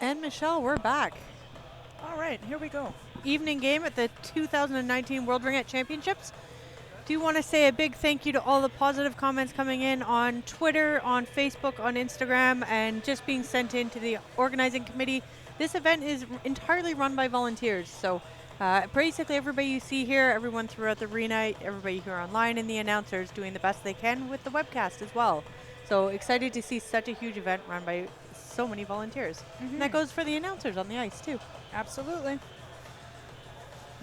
And Michelle, we're back. All right, here we go. Evening game at the 2019 World Ringette Championships. Do want to say a big thank you to all the positive comments coming in on Twitter, on Facebook, on Instagram, and just being sent in to the organizing committee. This event is entirely run by volunteers, so basically everybody you see here, everyone throughout the arena, everybody here online, and the announcers doing the best they can with the webcast as well. So excited to see such a huge event run by so many volunteers. And that goes for the announcers on the ice too. Absolutely.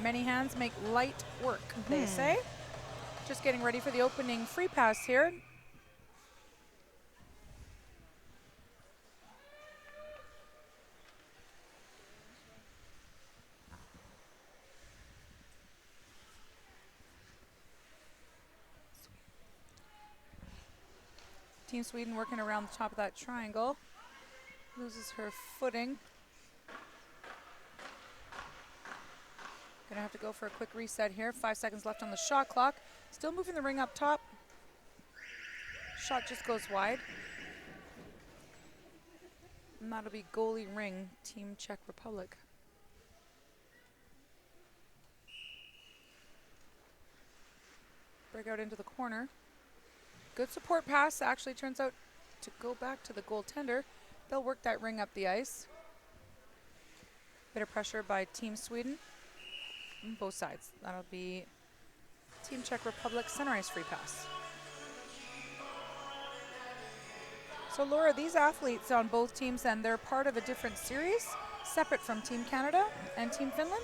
Many hands make light work, they say. Just getting ready for the opening free pass here. Team Sweden working around the top of that triangle. Loses her footing. Gonna have to go for a quick reset here. 5 seconds left on the shot clock. Still moving the ring up top. Shot just goes wide. And that'll be goalie ring, Team Czech Republic. Break out into the corner. Good support pass, actually turns out to go back to the goaltender. They'll work that ring up the ice. Bit of pressure by Team Sweden. On both sides. That'll be Team Czech Republic center ice free pass. So Laura, these athletes on both teams, and they're part of a different series, separate from Team Canada and Team Finland?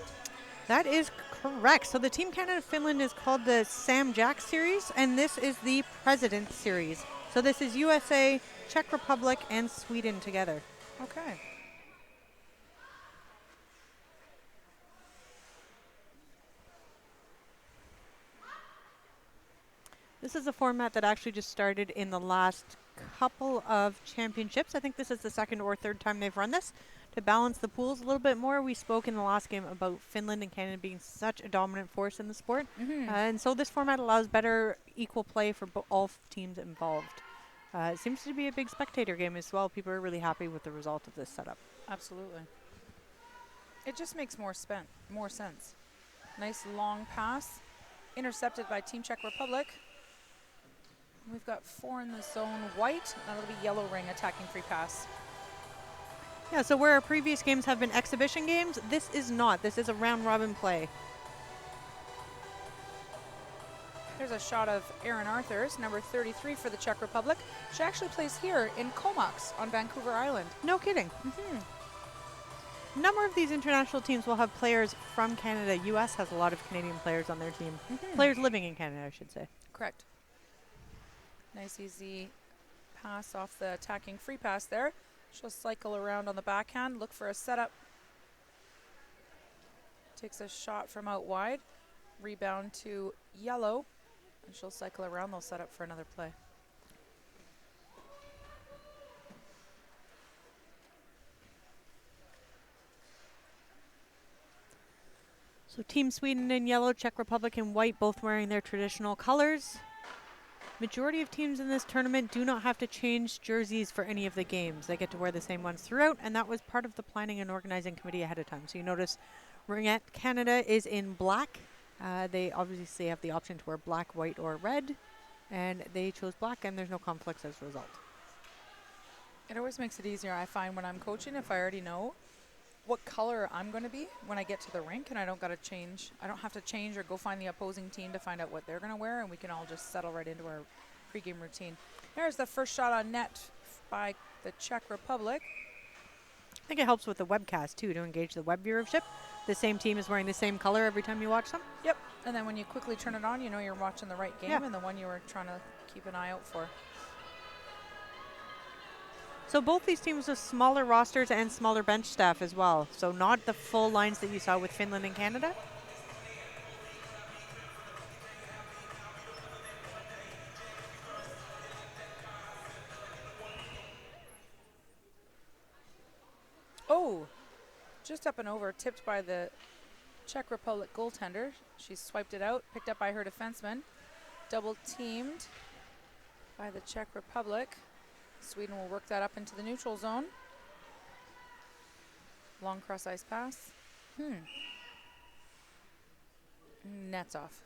That is correct. So the Team Canada-Finland is called the Sam Jack Series, and this is the President Series. So this is USA, Czech Republic, and Sweden together. Okay. This is a format that actually just started in the last couple of championships. I think this is the second or third time they've run this. To balance the pools a little bit more, we spoke in the last game about Finland and Canada being such a dominant force in the sport. And so this format allows better equal play for all teams involved. It seems to be a big spectator game as well. People are really happy with the result of this setup. Absolutely. It just makes more sense. Nice long pass. Intercepted by Team Czech Republic. We've got 4 in the zone white. That'll be yellow ring attacking free pass. Yeah, so where our previous games have been exhibition games, this is not. This is a round-robin play. There's a shot of Erin Arthurs, number 33 for the Czech Republic. She actually plays here in Comox on Vancouver Island. No kidding. A number of these international teams will have players from Canada. U.S. has a lot of Canadian players on their team. Players living in Canada, I should say. Correct. Nice easy pass off the attacking free pass there. She'll cycle around on the backhand, look for a setup. Takes a shot from out wide. Rebound to yellow. And she'll cycle around, they'll set up for another play. So Team Sweden in yellow, Czech Republic in white, both wearing their traditional colors. Majority of teams in this tournament do not have to change jerseys for any of the games. They get to wear the same ones throughout, and that was part of the planning and organizing committee ahead of time. So you notice Ringette Canada is in black. They obviously have the option to wear black, white, or red, and they chose black, and there's no conflicts as a result. It always makes it easier, I find, when I'm coaching, if I already know what color I'm going to be when I get to the rink, and I don't got to change. I don't have to change or go find the opposing team to find out what they're going to wear, and we can all just settle right into our pregame routine. There's the first shot on net by the Czech Republic. I think it helps with the webcast, too, to engage the web viewership. The same team is wearing the same color every time you watch them. Yep, and then when you quickly turn it on, you know you're watching the right game and the one you were trying to keep an eye out for. So both these teams have smaller rosters and smaller bench staff as well. So not the full lines that you saw with Finland and Canada. Oh, just up and over, tipped by the Czech Republic goaltender. She swiped it out, picked up by her defenseman. Double teamed by the Czech Republic. Sweden will work that up into the neutral zone. Long cross ice pass. Nets off.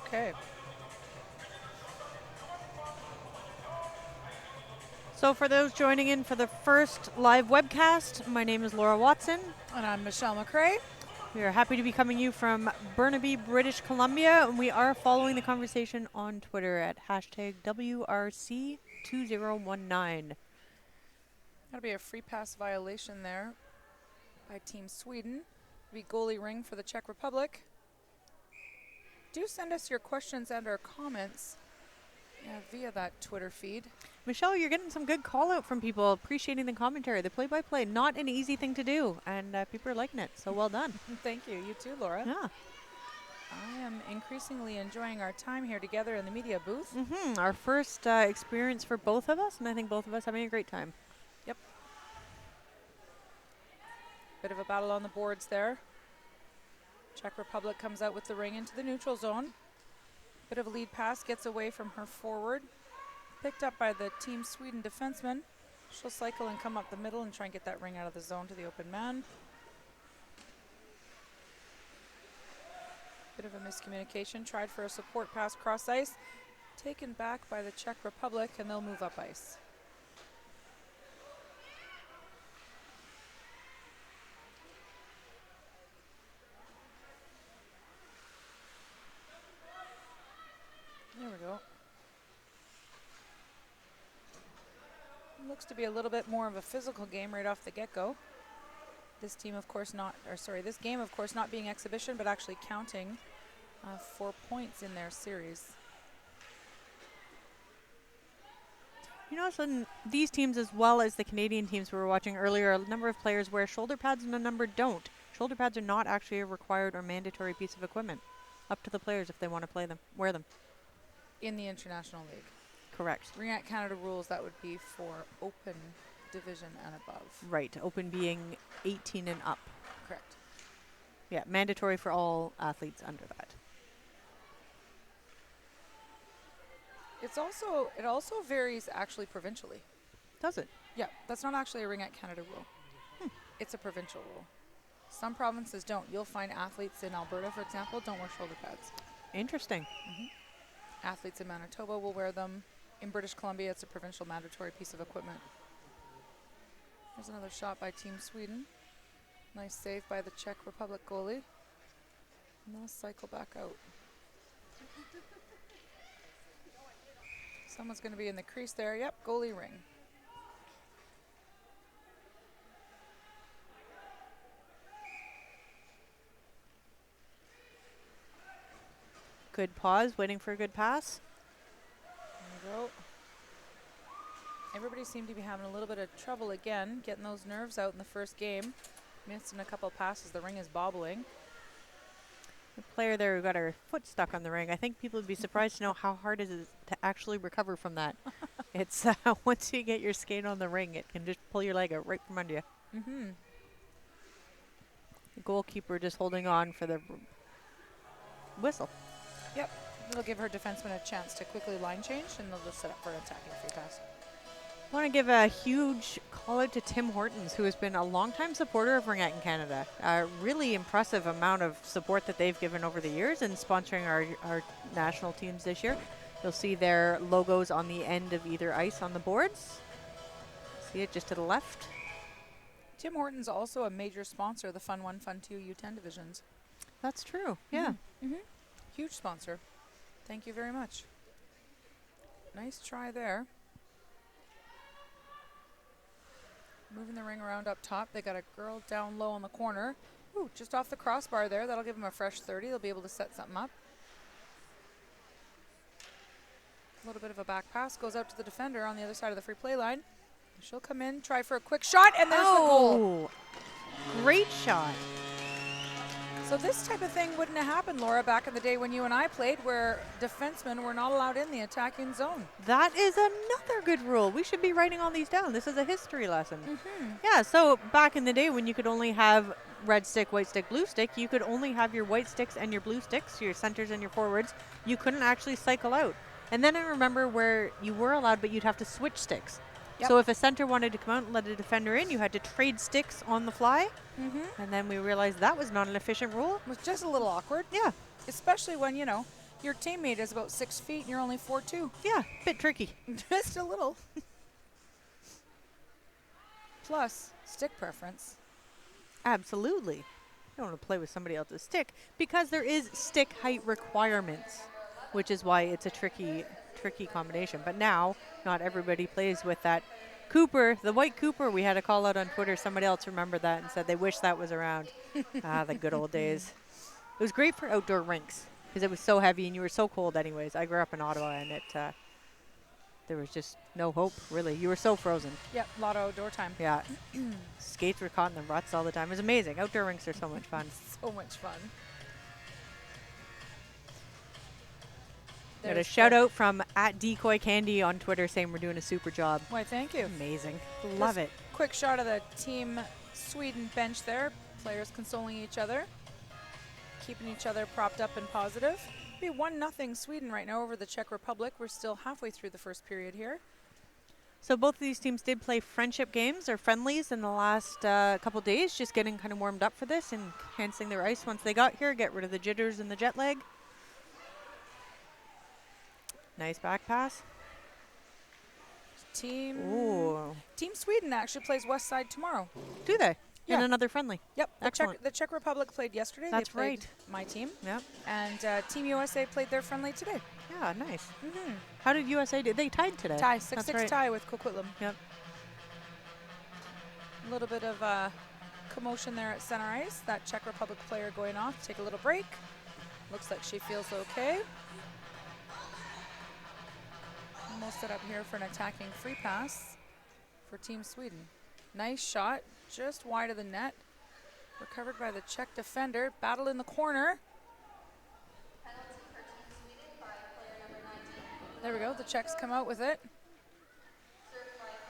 Okay. So for those joining in for the first live webcast, my name is Laura Watson. And I'm Michelle McRae. We are happy to be coming you from Burnaby, British Columbia, and we are following the conversation on Twitter at #WRC2019. That'll be a free pass violation there by Team Sweden. Be goalie ring for the Czech Republic. Do send us your questions and or comments via that Twitter feed. Michelle, you're getting some good call out from people appreciating the commentary. The play-by-play, not an easy thing to do, and people are liking it, so well done. Thank you. You too, Laura. Yeah. I am increasingly enjoying our time here together in the media booth. Our first experience for both of us, and I think both of us having a great time. Yep. Bit of a battle on the boards there. Czech Republic comes out with the ring into the neutral zone. Bit of a lead pass, gets away from her forward. Picked up by the Team Sweden defenseman. She'll cycle and come up the middle and try and get that ring out of the zone to the open man. Bit of a miscommunication. Tried for a support pass cross ice. Taken back by the Czech Republic, and they'll move up ice. There we go. Looks to be a little bit more of a physical game right off the get-go. This team, of course, this game, of course, not being exhibition, but actually counting 4 points in their series. You know, so these teams, as well as the Canadian teams we were watching earlier, a number of players wear shoulder pads and a number don't. Shoulder pads are not actually a required or mandatory piece of equipment. Up to the players if they want to wear them. In the International League. Correct. Ringette Canada rules, that would be for open division and above. Right, open being 18 and up. Correct. Yeah, mandatory for all athletes under that. It also varies actually provincially. Does it? Yeah, that's not actually a Ringette Canada rule. It's a provincial rule. Some provinces don't. You'll find athletes in Alberta, for example, don't wear shoulder pads. Interesting. Athletes in Manitoba will wear them. In British Columbia, it's a provincial mandatory piece of equipment. There's another shot by Team Sweden. Nice save by the Czech Republic goalie. And they'll cycle back out. Someone's going to be in the crease there. Yep, goalie ring. Good pause, waiting for a good pass. There we go. Everybody seemed to be having a little bit of trouble again, getting those nerves out in the first game. Missing a couple passes. The ring is bobbling. The player there who got her foot stuck on the ring. I think people would be surprised to know how hard it is to actually recover from that. It's once you get your skate on the ring, it can just pull your leg out right from under you. The goalkeeper just holding on for the whistle. Yep. It'll give her defenseman a chance to quickly line change, and they'll just set up for an attacking free pass. I want to give a huge call out to Tim Hortons, who has been a longtime supporter of Ringette in Canada. A really impressive amount of support that they've given over the years in sponsoring our national teams this year. You'll see their logos on the end of either ice on the boards. See it just to the left. Tim Hortons also a major sponsor of the Fun 1, Fun 2 U10 divisions. That's true, yeah. Huge sponsor. Thank you very much. Nice try there. Moving the ring around up top. They got a girl down low on the corner. Ooh, just off the crossbar there. That'll give them a fresh 30. They'll be able to set something up. A little bit of a back pass. Goes out to the defender on the other side of the free play line. She'll come in, try for a quick shot, and there's the goal. Great shot. So this type of thing wouldn't have happened, Laura, back in the day when you and I played, where defensemen were not allowed in the attacking zone. That is another good rule. We should be writing all these down. This is a history lesson. Yeah, so back in the day when you could only have red stick, white stick, blue stick, you could only have your white sticks and your blue sticks, your centers and your forwards. You couldn't actually cycle out. And then I remember where you were allowed, but you'd have to switch sticks. Yep. So if a center wanted to come out and let a defender in, you had to trade sticks on the fly. And then we realized that was not an efficient rule. It was just a little awkward. Yeah. Especially when, you know, your teammate is about 6 feet and you're only 4'2". Yeah, bit tricky. Just a little. Plus, stick preference. Absolutely. You don't want to play with somebody else's stick because there is stick height requirements, which is why it's a tricky combination. But now, not everybody plays with that. Cooper, the white Cooper, we had a call out on Twitter. Somebody else remembered that and said they wish that was around. The good old days. It was great for outdoor rinks because it was so heavy and you were so cold anyways. I grew up in Ottawa and there was just no hope, really. You were so frozen. Yep, a lot of outdoor time. Yeah. Skates were caught in the ruts all the time. It was amazing. Outdoor rinks are so much fun. So much fun. Got a shout out from @DecoyCandy on Twitter saying we're doing a super job. Why, thank you. Amazing. Love it. Quick shot of the Team Sweden bench there. Players consoling each other. Keeping each other propped up and positive. Be 1-0 Sweden right now over the Czech Republic. We're still halfway through the first period here. So both of these teams did play friendship games or friendlies in the last couple days, just getting kind of warmed up for this and enhancing their ice once they got here, get rid of the jitters and the jet lag. Nice back pass. Team Sweden actually plays West Side tomorrow. Do they? Yeah. In another friendly. Yep. Excellent. The Czech Republic played yesterday. That's they played right. My team. Yep. And Team USA played their friendly today. Yeah, nice. How did USA do? They tied today. Tie, That's 6-6 right. tie with Coquitlam. Yep. A little bit of commotion there at center ice. That Czech Republic player going off. Take a little break. Looks like she feels okay. Almost set up here for an attacking free pass for Team Sweden. Nice shot, just wide of the net. Recovered by the Czech defender. Battle in the corner. There we go, the Czechs come out with it.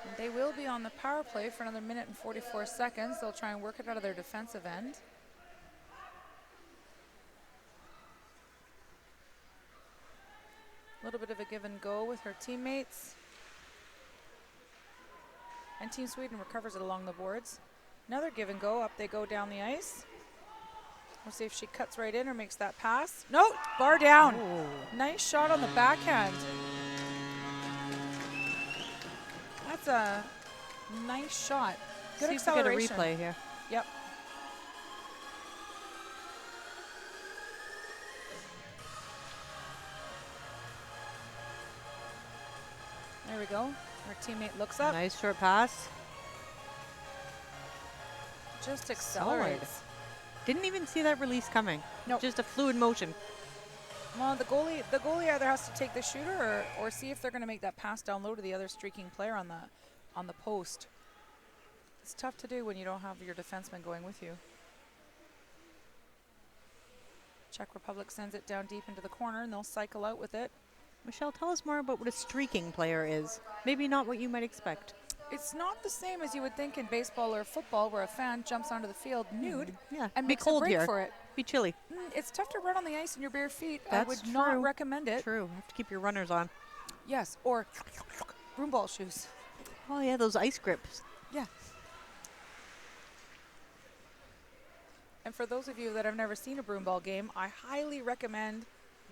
And they will be on the power play for another minute and 44 seconds. They'll try and work it out of their defensive end. A little bit of a give and go with her teammates. And Team Sweden recovers it along the boards. Another give and go, up they go down the ice. We'll see if she cuts right in or makes that pass. No, bar down. Ooh. Nice shot on the backhand. That's a nice shot. Good acceleration. See if we get a replay here. Yep. There we go. Our teammate looks up. Nice short pass. Just accelerates. Solid. Didn't even see that release coming. Nope. Just a fluid motion. Well, the goalie either has to take the shooter or see if they're going to make that pass down low to the other streaking player on the post. It's tough to do when you don't have your defenseman going with you. Czech Republic sends it down deep into the corner, and they'll cycle out with it. Michelle, tell us more about what a streaking player is. Maybe not what you might expect. It's not the same as you would think in baseball or football, where a fan jumps onto the field nude Yeah, and be makes cold a break here. for it. Be chilly. It's tough to run on the ice in your bare feet. That's I would true. not recommend it. True. Have to keep your runners on. Yes, or broom ball shoes. Oh yeah, those ice grips. Yeah. And for those of you that have never seen a broom ball game, I highly recommend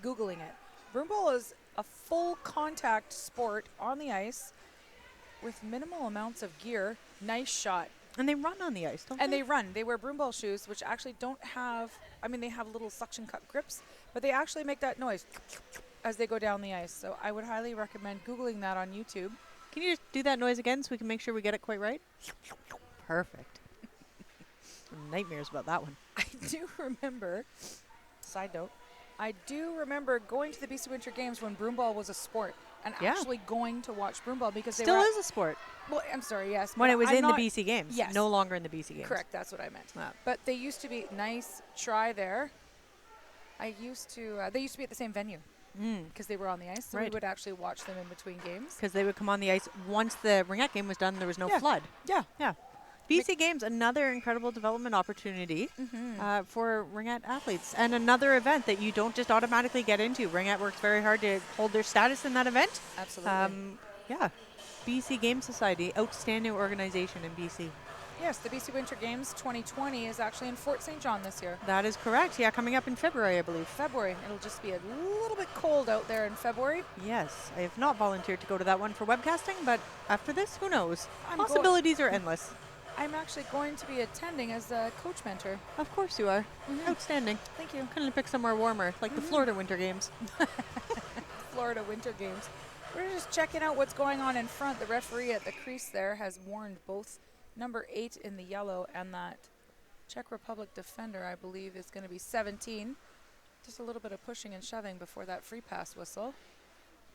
Googling it. Broom ball is a full contact sport on the ice with minimal amounts of gear. Nice shot. And they run on the ice, don't And they? they run. They wear broom ball shoes, which actually don't have, I mean, they have little suction cup grips, but they actually make that noise as they go down the ice. So I would highly recommend Googling that on YouTube. Can you just do that noise again so we can make sure we get it quite right? Perfect. Nightmares about that one. I do remember, side note, I do remember going to the BC Winter Games when broom ball was a sport, and Yeah. actually going to watch broomball because they Still were is a sport. well, I'm sorry, yes. When but it was I'm in the not- BC Games. Yes. No longer in the BC Games. Correct, that's what I meant. Yeah. But they used to be nice try there. They used to be at the same venue because they were on the ice, so we Right. would actually watch them in between games. Because they would come on the ice once the Ringette game was done. There was no Yeah. flood. Yeah. Yeah. BC Games, another incredible development opportunity Mm-hmm. for Ringette athletes, and another event that you don't just automatically get into. Ringette works very hard to hold their status in that event. Absolutely. Yeah. BC Game Society, outstanding organization in BC. Yes, the BC Winter Games 2020 is actually in Fort St. John this year. That is correct. Yeah, coming up in February, I believe. February. It'll just be a little bit cold out there in February. Yes, I have not volunteered to go to that one for webcasting, but after this, who knows? I'm Possibilities are endless. I'm actually going to be attending as a coach mentor. Of course you are. Outstanding. Thank you. Couldn't pick somewhere warmer, like the Florida Winter Games. Florida Winter Games. We're just checking out what's going on in front. The referee at the crease there has warned both number 8 in the yellow and that Czech Republic defender, I believe, is going to be 17. Just a little bit of pushing and shoving before that free pass whistle.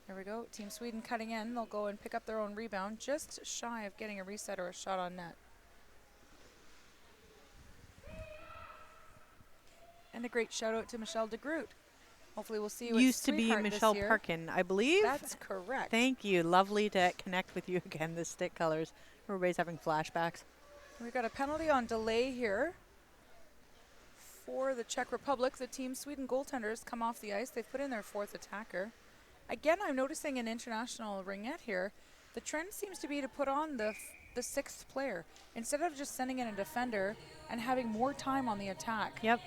There we go. Team Sweden cutting in. They'll go and pick up their own rebound, just shy of getting a reset or a shot on net. And a great shout out to Michelle DeGroot. Hopefully we'll see you Used at to be Sweetheart Michelle this year. Parkin, I believe. That's correct. Thank you. Lovely to connect with you again, the stick colors. Everybody's having flashbacks. We've got a penalty on delay here for the Czech Republic. The Team Sweden goaltenders come off the ice. They've put in their 4th attacker. Again, I'm noticing an international ringette here. The trend seems to be to put on the 6th player instead of just sending in a defender and having more time on the attack. Yep.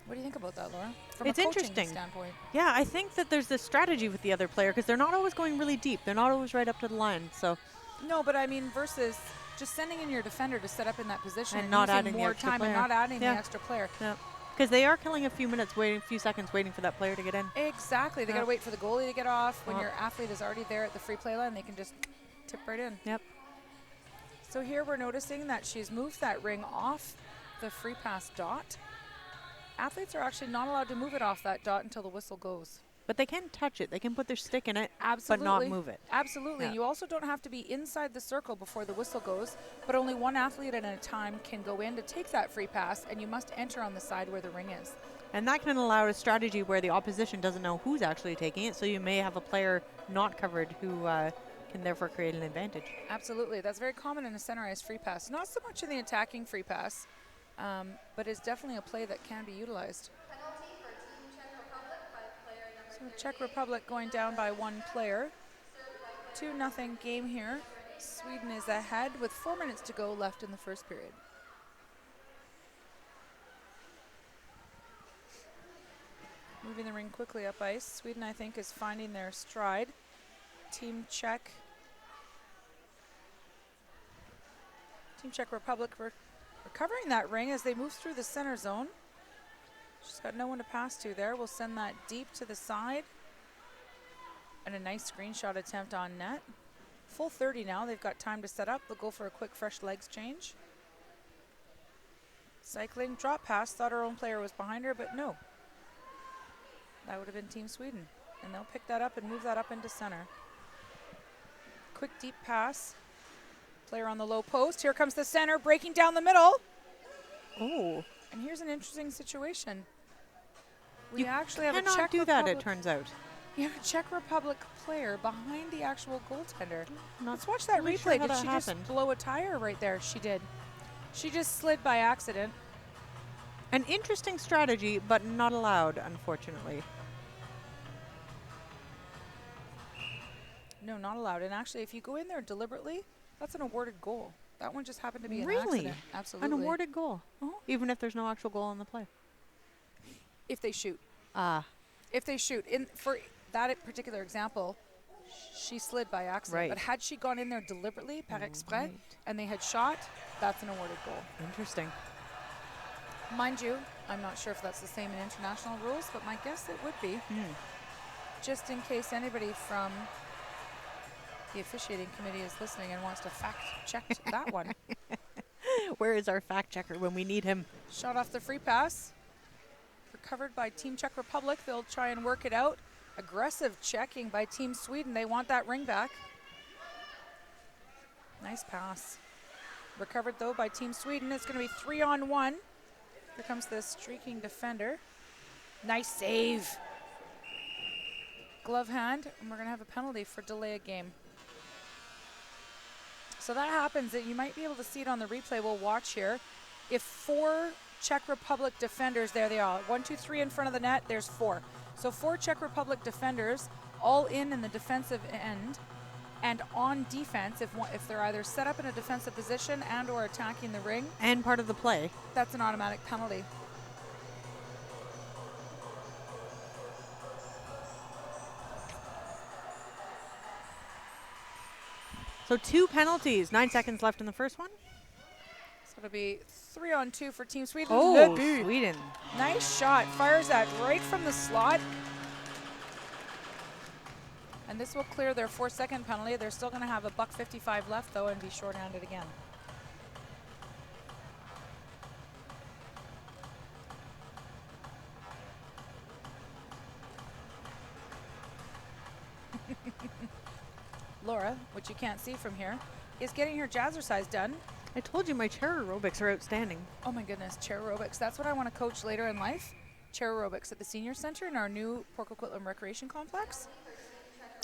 What do you think about that, Laura? From It's a coaching interesting. standpoint. Yeah, I think that there's this strategy with the other player because they're not always going really deep. They're not always right up to the line. So No, but I mean versus just sending in your defender to set up in that position And not using adding the more extra time player. and not adding Yeah. the extra player. yeah, because they are killing a few minutes waiting, a few seconds waiting for that player to get in. Exactly. They got to wait for the goalie to get off. When Yep. your athlete is already there at the free play line, they can just tip right in. Yep. So here we're noticing that she's moved that ring off the free pass dot. Athletes are actually not allowed to move it off that dot until the whistle goes. But they can touch it. They can put their stick in it, Absolutely. but not move it. Absolutely. Yeah. You also don't have to be inside the circle before the whistle goes, but only one athlete at a time can go in to take that free pass, and you must enter on the side where the ring is. And that can allow a strategy where the opposition doesn't know who's actually taking it, so you may have a player not covered who can therefore create an advantage. Absolutely. That's very common in a center ice free pass. Not so much in the attacking free pass, but it's definitely a play that can be utilized. So Czech Republic going down by 1 player. 2-0 game here. Sweden is ahead with 4 minutes to go left in the first period. Moving the ring quickly up ice. Sweden, I think, is finding their stride. Team Czech Republic recovering that ring as they move through the center zone. She's got no one to pass to there. We'll send that deep to the side. And a nice screenshot attempt on net. Full 30 now. They've got time to set up. They'll go for a quick fresh legs change. Cycling drop pass. Thought her own player was behind her, but no. That would have been Team Sweden. And they'll pick that up and move that up into center. Quick deep pass. Player on the low post. Here comes the center breaking down the middle. Oh, And here's an interesting situation. We you actually have a cannot Czech do that, Republic. it turns out. You have a Czech Republic player behind the actual goaltender. Not Let's watch that really replay. sure how Did that she happened. just blow a tire right there? She did. She just slid by accident. An interesting strategy, but not allowed, unfortunately. No, not allowed. And actually, if you go in there deliberately, that's an awarded goal. That one just happened to be an Really? accident. Absolutely. An awarded goal, even if there's no actual goal on the play. If they shoot. Ah, If they shoot. For that particular example, she slid by accident. Right. But had she gone in there deliberately, par exprès, Right. and they had shot, that's an awarded goal. interesting. Mind you, I'm not sure if that's the same in international rules, but my guess it would be. Just in case anybody from the officiating committee is listening and wants to fact check that one. Where is our fact checker when we need him? Shot off the free pass. Recovered by Team Czech Republic. They'll try and work it out. Aggressive checking by Team Sweden. They want that ring back. Nice pass. Recovered, though, by Team Sweden. It's going to be 3-on-1. Here comes the streaking defender. Nice save. Glove hand, and we're going to have a penalty for delay of game. So that happens. That you might be able to see it on the replay. We'll watch here. If 4 Czech Republic defenders, there they are. 1, 2, 3 in front of the net. There's 4. So 4 Czech Republic defenders, all in the defensive end, and on defense. If they're either set up in a defensive position and/or attacking the ring, And part of the play. that's an automatic penalty. So 2 penalties. 9 seconds left in the first one. So it'll be 3-on-2 for Team Sweden. Oh, Le but. Sweden. Nice shot. Fires that right from the slot. And this will clear their 4-second penalty. They're still going to have a $1.55 left, though, and be shorthanded again. Laura, which you can't see from here, is getting her jazzercise done. I told you my chair aerobics are outstanding. Oh my goodness, chair aerobics. That's what I want to coach later in life. Chair aerobics at the Senior Center in our new Port Coquitlam Recreation Complex.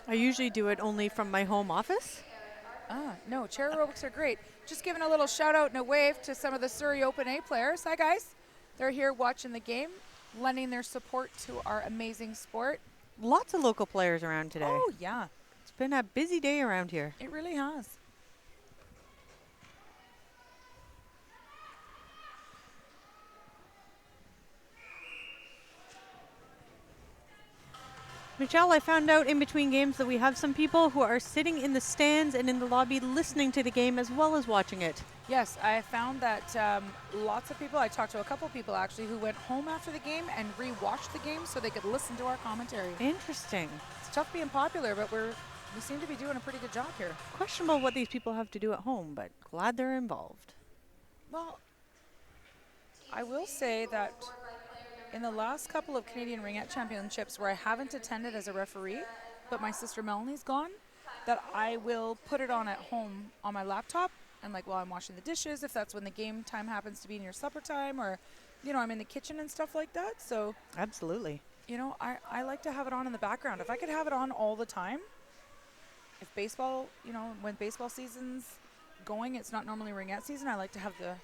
I usually do it only from my home office. No, chair aerobics are great. Just giving a little shout out and a wave to some of the Surrey Open A players. Hi guys. They're here watching the game, lending their support to our amazing sport. Lots of local players around today. Oh yeah, It's been a busy day around here. it really has. Michelle, I found out in between games that we have some people who are sitting in the stands and in the lobby listening to the game as well as watching it. Yes, I found that lots of people, I talked to a couple people actually who went home after the game and re-watched the game so they could listen to our commentary. Interesting. It's tough being popular, but we seem to be doing a pretty good job here. Questionable what these people have to do at home, but glad they're involved. Well, I will say that in the last couple of Canadian Ringette Championships where I haven't attended as a referee, but my sister Melanie's gone, that I will put it on at home on my laptop and like while I'm washing the dishes, if that's when the game time happens to be in your supper time, or, you know, I'm in the kitchen and stuff like that. So, Absolutely. you know, I like to have it on in the background. If I could have it on all the time, if baseball, you know, when baseball season's going, it's not normally Ringette season, I like to have the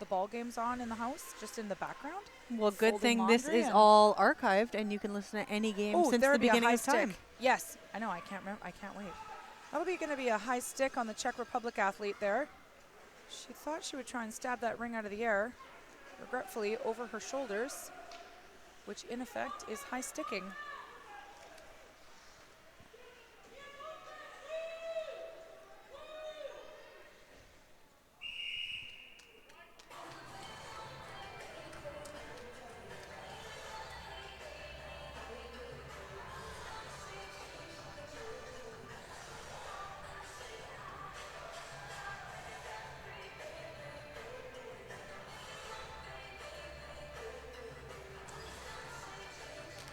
ball games on in the house, just in the background. Well, good Folding thing this laundry is and- all archived and you can listen to any game since there the would be a beginning high of time. stick. Yes, I know. I can't remember. I can't wait. That'll be going to be a high stick on the Czech Republic athlete there. She thought she would try and stab that ring out of the air, regretfully over her shoulders, which in effect is high sticking.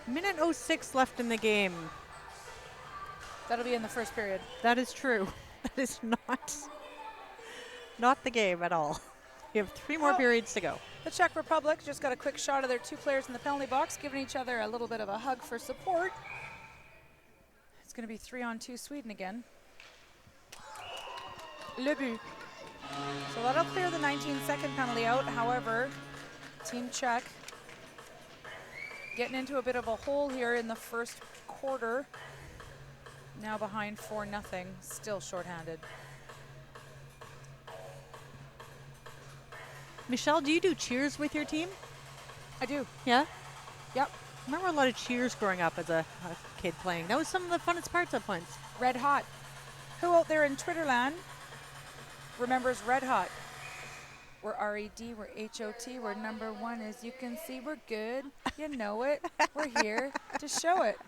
Minute 06 left in the game. That'll be in the first period. That is true. That is not the game at all. You have 3 more Oh. periods to go. The Czech Republic just got a quick shot of their 2 players in the penalty box, giving each other a little bit of a hug for support. It's going to be 3-on-2 Sweden again. Le but. So that'll clear the 19-second penalty out. However, Team Czech getting into a bit of a hole here in the first quarter. Now behind 4-0, still shorthanded. Michelle, do you do cheers with your team? I do. Yeah? Yep. I remember a lot of cheers growing up as a kid playing. That was some of the funnest parts at points. Red Hot. Who out there in Twitterland remembers Red Hot? We're R-E-D, we're H-O-T, we're number 1. As you can see, we're good. You know it. We're here to show it.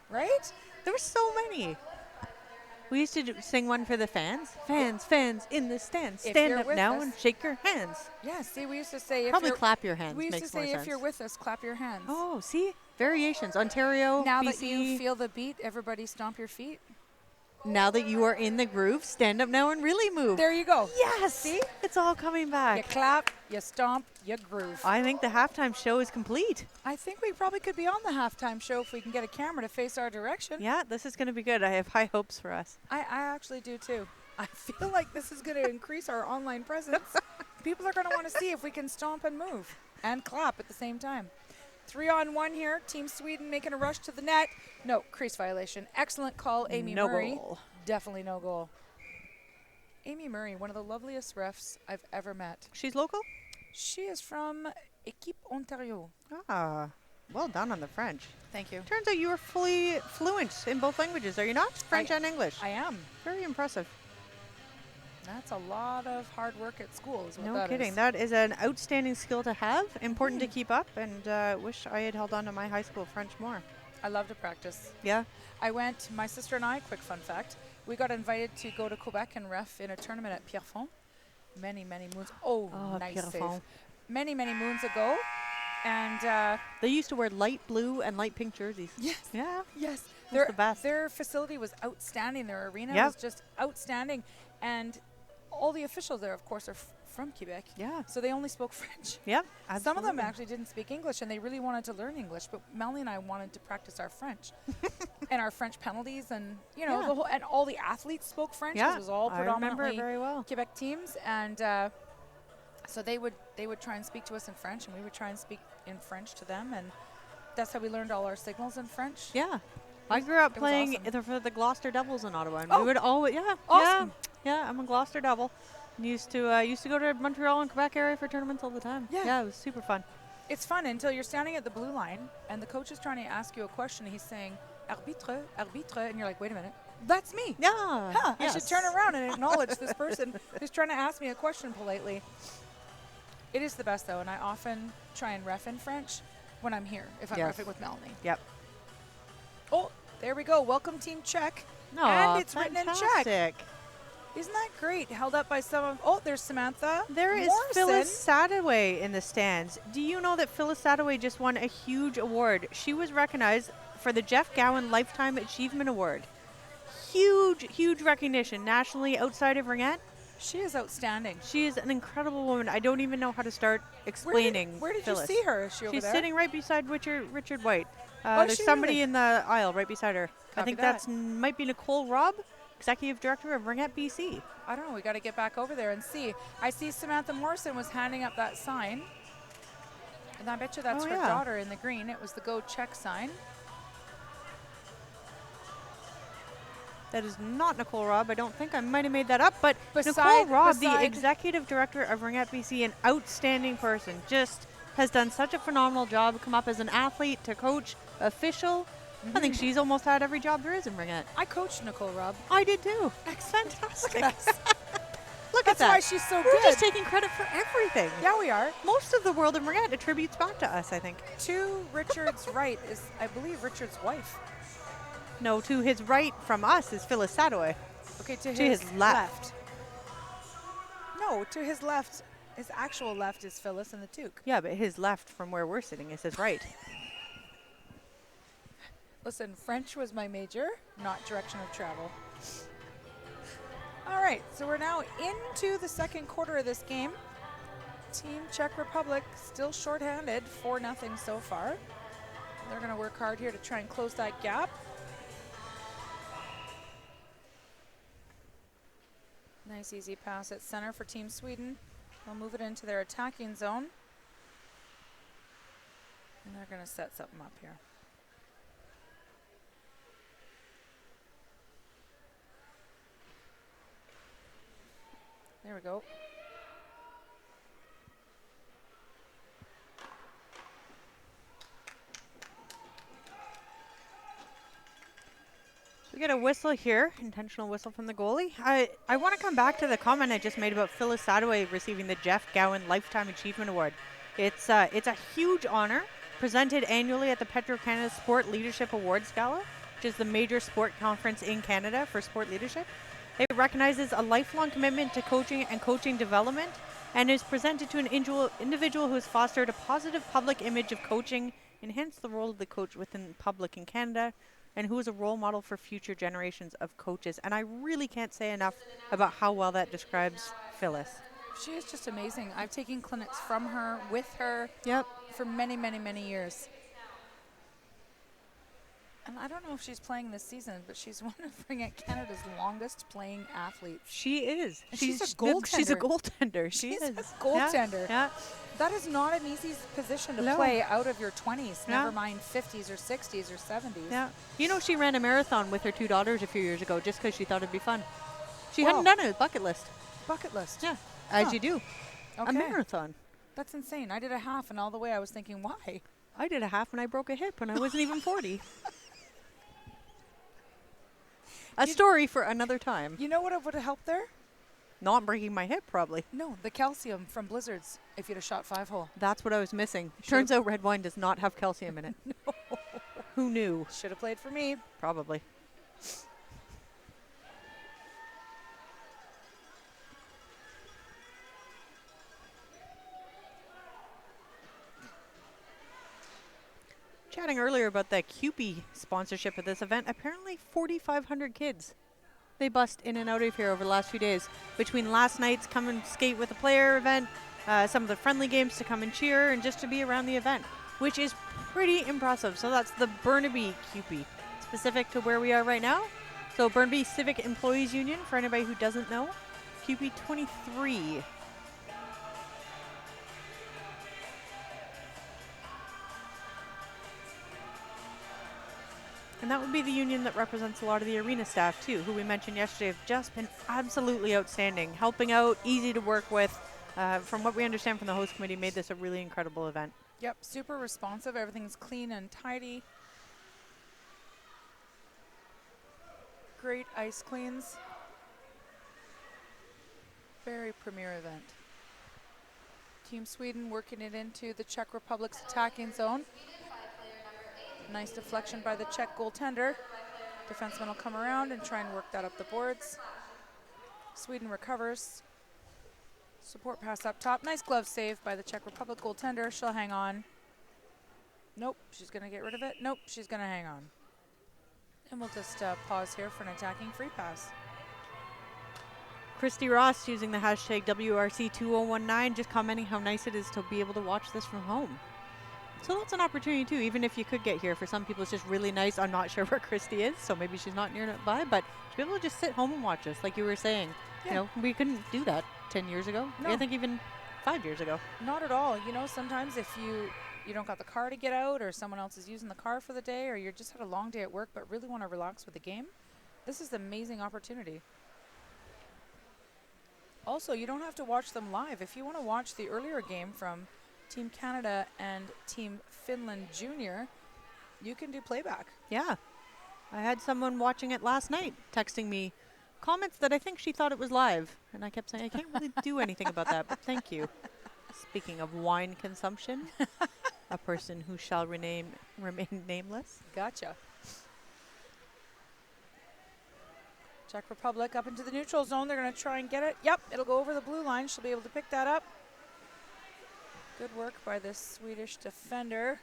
Right? There were so many. We used to sing one for the fans. Fans in the stands. If Stand you're up with now us. and shake your hands. Yeah, see, we used to say if Probably you're clap your hands we used to makes more say sense. if you're with us, clap your hands. Oh, see? variations. Ontario, Now BC. that you feel the beat, everybody stomp your feet. Now that you are in the groove, stand up now and really move. There you go. Yes. See? It's all coming You back. clap, you stomp, you groove. I think the halftime show is complete. I think we probably could be on the halftime show if we can get a camera to face our direction. Yeah, this is going to be good. I have high hopes for us. I actually do too. I feel like this is going to increase our online presence. People are going to want to see if we can stomp and move and clap at the same time. 3-on-1 here. Team Sweden making a rush to the net. No, crease violation. Excellent call, Amy Murray. No goal. Definitely no goal. Amy Murray, one of the loveliest refs I've ever met. She's local? She is from Équipe Ontario. Ah, well done on the French. Thank you. Turns out you are fully fluent in both languages, are you not? French and English. I am. Very impressive. That's a lot of hard work at school is what No that kidding. is. That is an outstanding skill to have, important to keep up, and wish I had held on to my high school French more. I love to practice. Yeah? I went, my sister and I, quick fun fact, we got invited to go to Quebec and ref in a tournament at Pierrefonds many, many moons. Oh, nice save. Pierrefonds. Many, many moons ago. And They used to wear light blue and light pink jerseys. yes, Yeah? yes. That's the best. Their facility was outstanding. Their arena Yep. was just outstanding. And all the officials there, of course, are from Quebec. Yeah. So they only spoke French. Yep. Some of them absolutely. actually didn't speak English, and they really wanted to learn English. But Melanie and I wanted to practice our French and our French penalties, and Yeah. the whole, and all the athletes spoke French. 'Cause Yeah, it was all I remember predominantly it very well. Quebec teams, and so they would try and speak to us in French, and we would try and speak in French to them, and that's how we learned all our signals in French. Yeah. I grew up it was playing awesome. for the Gloucester Devils in Ottawa, and Oh, we would always, awesome. yeah, I'm a Gloucester Devil. And used to go to Montreal and Quebec area for tournaments all the time. Yeah. It was super fun. It's fun until you're standing at the blue line, and the coach is trying to ask you a question. And he's saying, "Arbitre, arbitre," and you're like, "Wait a minute, that's me." Yeah. Huh, I should yes. turn around and acknowledge this person who's trying to ask me a question politely. It is the best, though, and I often try and ref in French when I'm here, if I'm Yes. refing with Melanie. Yep. Oh, there we go. Welcome, Team Czech. Aw, and it's written in Czech. fantastic. Isn't that great? Held up by some of... Oh, there's Samantha There is Morrison. Phyllis Sadaway in the stands. Do you know that Phyllis Sadaway just won a huge award? She was recognized for the Jeff Gowan Lifetime Achievement Award. Huge, huge recognition nationally outside of Ringette. She is outstanding. She is an incredible woman. I don't even know how to start explaining Where did Phyllis. you see her? Is she over She's there? sitting right beside Richard White. Oh, is There's she somebody really? in the aisle right beside her. I Copy think that. that's might be Nicole Robb, Executive Director of Ringette BC. I don't know. We got to get back over there and see. I see Samantha Morrison was handing up that sign. And I bet you that's Oh, her yeah. daughter in the green. It was the Go Czech sign. That is not Nicole Robb. I don't think. I might have made that up. But Nicole Beside- Robb, the beside- Executive Director of Ringette BC, an outstanding person, just has done such a phenomenal job, come up as an athlete to coach, official. I think she's almost had every job there is in Ringette. I coached Nicole Robb. I did too. Fantastic. Look That's at that. why she's so We're good. just taking credit for everything. Yeah, we are. Most of the world in Ringette attributes back to us, I think. To Richard's right is, I believe, Richard's wife. No, to his right from us is Phyllis Sadaway. Okay, to his left. No, to his left, his actual left is Phyllis and the Toque. Yeah, but his left from where we're sitting is his right. Listen, French was my major, not direction of travel. All right, so we're now into the second quarter of this game. Team Czech Republic still shorthanded, 4-0 so far. They're going to work hard here to try and close that gap. Nice easy pass at center for Team Sweden. They'll move it into their attacking zone. And they're going to set something up here. There we go. We get a whistle here, intentional whistle from the goalie. I want to come back to the comment I just made about Phyllis Sadaway receiving the Jeff Gowan Lifetime Achievement Award. It's a huge honor presented annually at the Petro-Canada Sport Leadership Awards Gala, which is the major sport conference in Canada for sport leadership. It recognizes a lifelong commitment to coaching and coaching development and is presented to an individual who has fostered a positive public image of coaching enhance the role of the coach within public in Canada, and who is a role model for future generations of coaches. And I really can't say enough about how well that describes Phyllis. She is just amazing. I've taken clinics from her, with her, Yep. for many, many, many years. And I don't know if she's playing this season, but she's one of Ringette Canada's longest playing athletes. She is. And she's a She's a goaltender. goaltender. She She's is. a goaltender. Yeah. That is not an easy position to No. play out of your 20s, Yeah. never mind 50s or 60s or 70s. Yeah. You know, she ran a marathon with her 2 daughters a few years ago just because she thought it'd be fun. She Wow. hadn't done it. Bucket list. Bucket list. Yeah. As Huh. you do. Okay. A marathon. That's insane. I did a half, and all the way I was thinking, why? I did a half and I broke a hip and I wasn't even 40. A story for another time. You know what would have helped there? Not breaking my hip, probably. No, the calcium from blizzards if you'd have shot 5-hole. That's what I was missing. Should've- Turns out red wine does not have calcium in it. No. Who knew? Should have played for me. Probably. Chatting earlier about the CUPE sponsorship of this event, apparently 4,500 kids. They bust in and out of here over the last few days. Between last night's come and skate with a player event, some of the friendly games to come and cheer, and just to be around the event, which is pretty impressive. So that's the Burnaby CUPE, specific to where we are right now. So Burnaby Civic Employees Union, for anybody who doesn't know, CUPE 23. And that would be the union that represents a lot of the arena staff too, who we mentioned yesterday have just been absolutely outstanding, helping out, easy to work with. From what we understand from the host committee, made this a really incredible event. Yep, super responsive. Everything's clean and tidy. Great ice cleans. Very premier event. Team Sweden working it into the Czech Republic's attacking zone. Nice deflection by the Czech goaltender. Defenseman will come around and try and work that up the boards. Sweden recovers. Support pass up top. Nice glove save by the Czech Republic goaltender. She'll hang on. Nope, she's going to get rid of it. Nope, she's going to hang on. And we'll just pause here for an attacking free pass. Christy Ross using the hashtag WRC2019, just commenting how nice it is to be able to watch this from home. So that's an opportunity too, even if you could get here. For some people it's just really nice. I'm not sure where Christy is, so maybe she's not nearby, but to be able to just sit home and watch us, like you were saying. Yeah. You know, we couldn't do that 10 years ago. No. I think even 5 years ago. Not at all. You know, sometimes if you don't got the car to get out, or someone else is using the car for the day, or you just had a long day at work but really want to relax with the game, this is an amazing opportunity. Also, you don't have to watch them live. If you want to watch the earlier game from Team Canada and Team Finland Junior, you can do playback. Yeah. I had someone watching it last night texting me comments that I think she thought it was live. And I kept saying, I can't really do anything about that, but thank you. Speaking of wine consumption, a person who shall remain nameless. Gotcha. Czech Republic up into the neutral zone. They're going to try and get it. Yep, it'll go over the blue line. She'll be able to pick that up. Good work by this Swedish defender.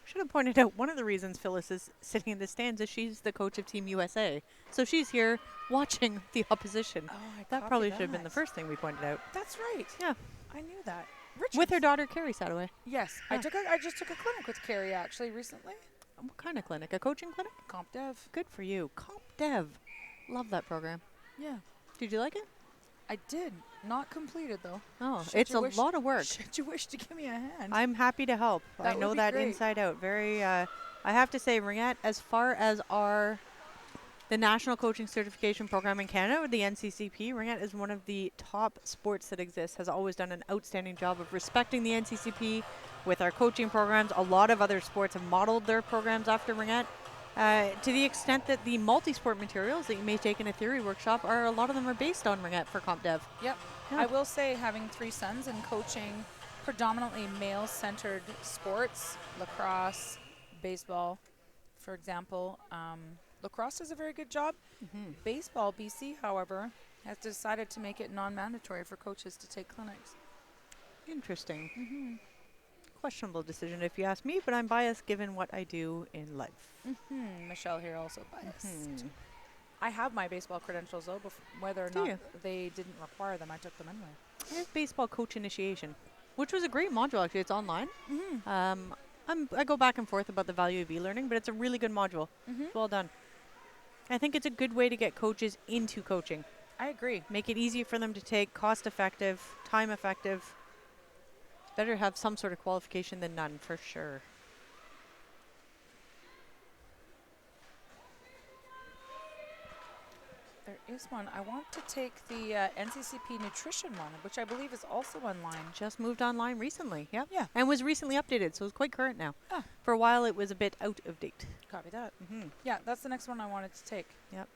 Should have pointed out one of the reasons Phyllis is sitting in the stands is she's the coach of Team USA. So she's here watching the opposition. Oh, That probably should have been the first thing we pointed out. That's right. Yeah. I knew that. Richard. With her daughter, Carrie Sadaway. Yes. Huh. I just took a clinic with Carrie actually recently. What kind of clinic? A coaching clinic? Comp Dev. Good for you. Comp Dev. Love that program. Yeah. Did you like it? I did. Not completed though. Oh, Should it's you a wish- lot of work. Should you wish to give me a hand? I'm happy to help. That I would know be that great. inside out. Very, I have to say, Ringette, as far as the National Coaching Certification Program in Canada, or the NCCP, Ringette is one of the top sports that exists, has always done an outstanding job of respecting the NCCP with our coaching programs. A lot of other sports have modeled their programs after Ringette. To the extent that the multi-sport materials that you may take in a theory workshop a lot of them are based on Ringette for Comp Dev. Yep. Yeah. I will say, having 3 sons and coaching predominantly male-centered sports, lacrosse, baseball, for example. Lacrosse does a very good job. Mm-hmm. Baseball, BC, however, has decided to make it non-mandatory for coaches to take clinics. Interesting. Mm-hmm. questionable decision if you ask me, but I'm biased given what I do in life. Michelle here also biased. I have my baseball credentials though, whether or Do not you? they didn't require them, I took them anyway. I have baseball coach initiation, which was a great module actually. It's online. I go back and forth about the value of e-learning, but it's a really good module. It's well done. I think it's a good way to get coaches into coaching. I agree. Make it easy for them to take, cost-effective, time-effective. Better have some sort of qualification than none, for sure. There is one. I want to take the NCCP nutrition one, which I believe is also online. Just moved online recently, yep. Yeah. And was recently updated, so it's quite current now. Ah. For a while, it was a bit out of date. Copy that. Yeah, that's the next one I wanted to take. Yep.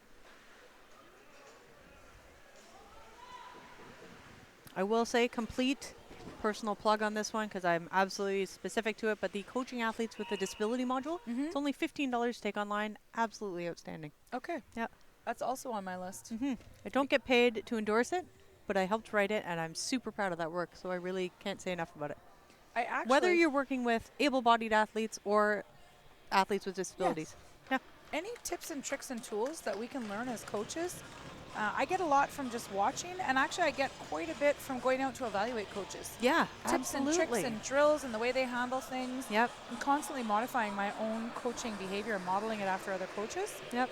I will say complete personal plug on this one because I'm absolutely specific to it, but the coaching athletes with the disability module, it's only $15 to take online. Absolutely outstanding. Okay. Yep. That's also on my list. I don't get paid to endorse it, but I helped write it, and I'm super proud of that work, so I really can't say enough about it. I actually, Whether you're working with able-bodied athletes or athletes with disabilities. Yeah. any tips and tricks and tools that we can learn as coaches, I get a lot from just watching, and actually I get quite a bit from going out to evaluate coaches. Yeah, Tips absolutely. and tricks and drills and the way they handle things. Yep. I'm constantly modifying my own coaching behavior and modeling it after other coaches. Yep.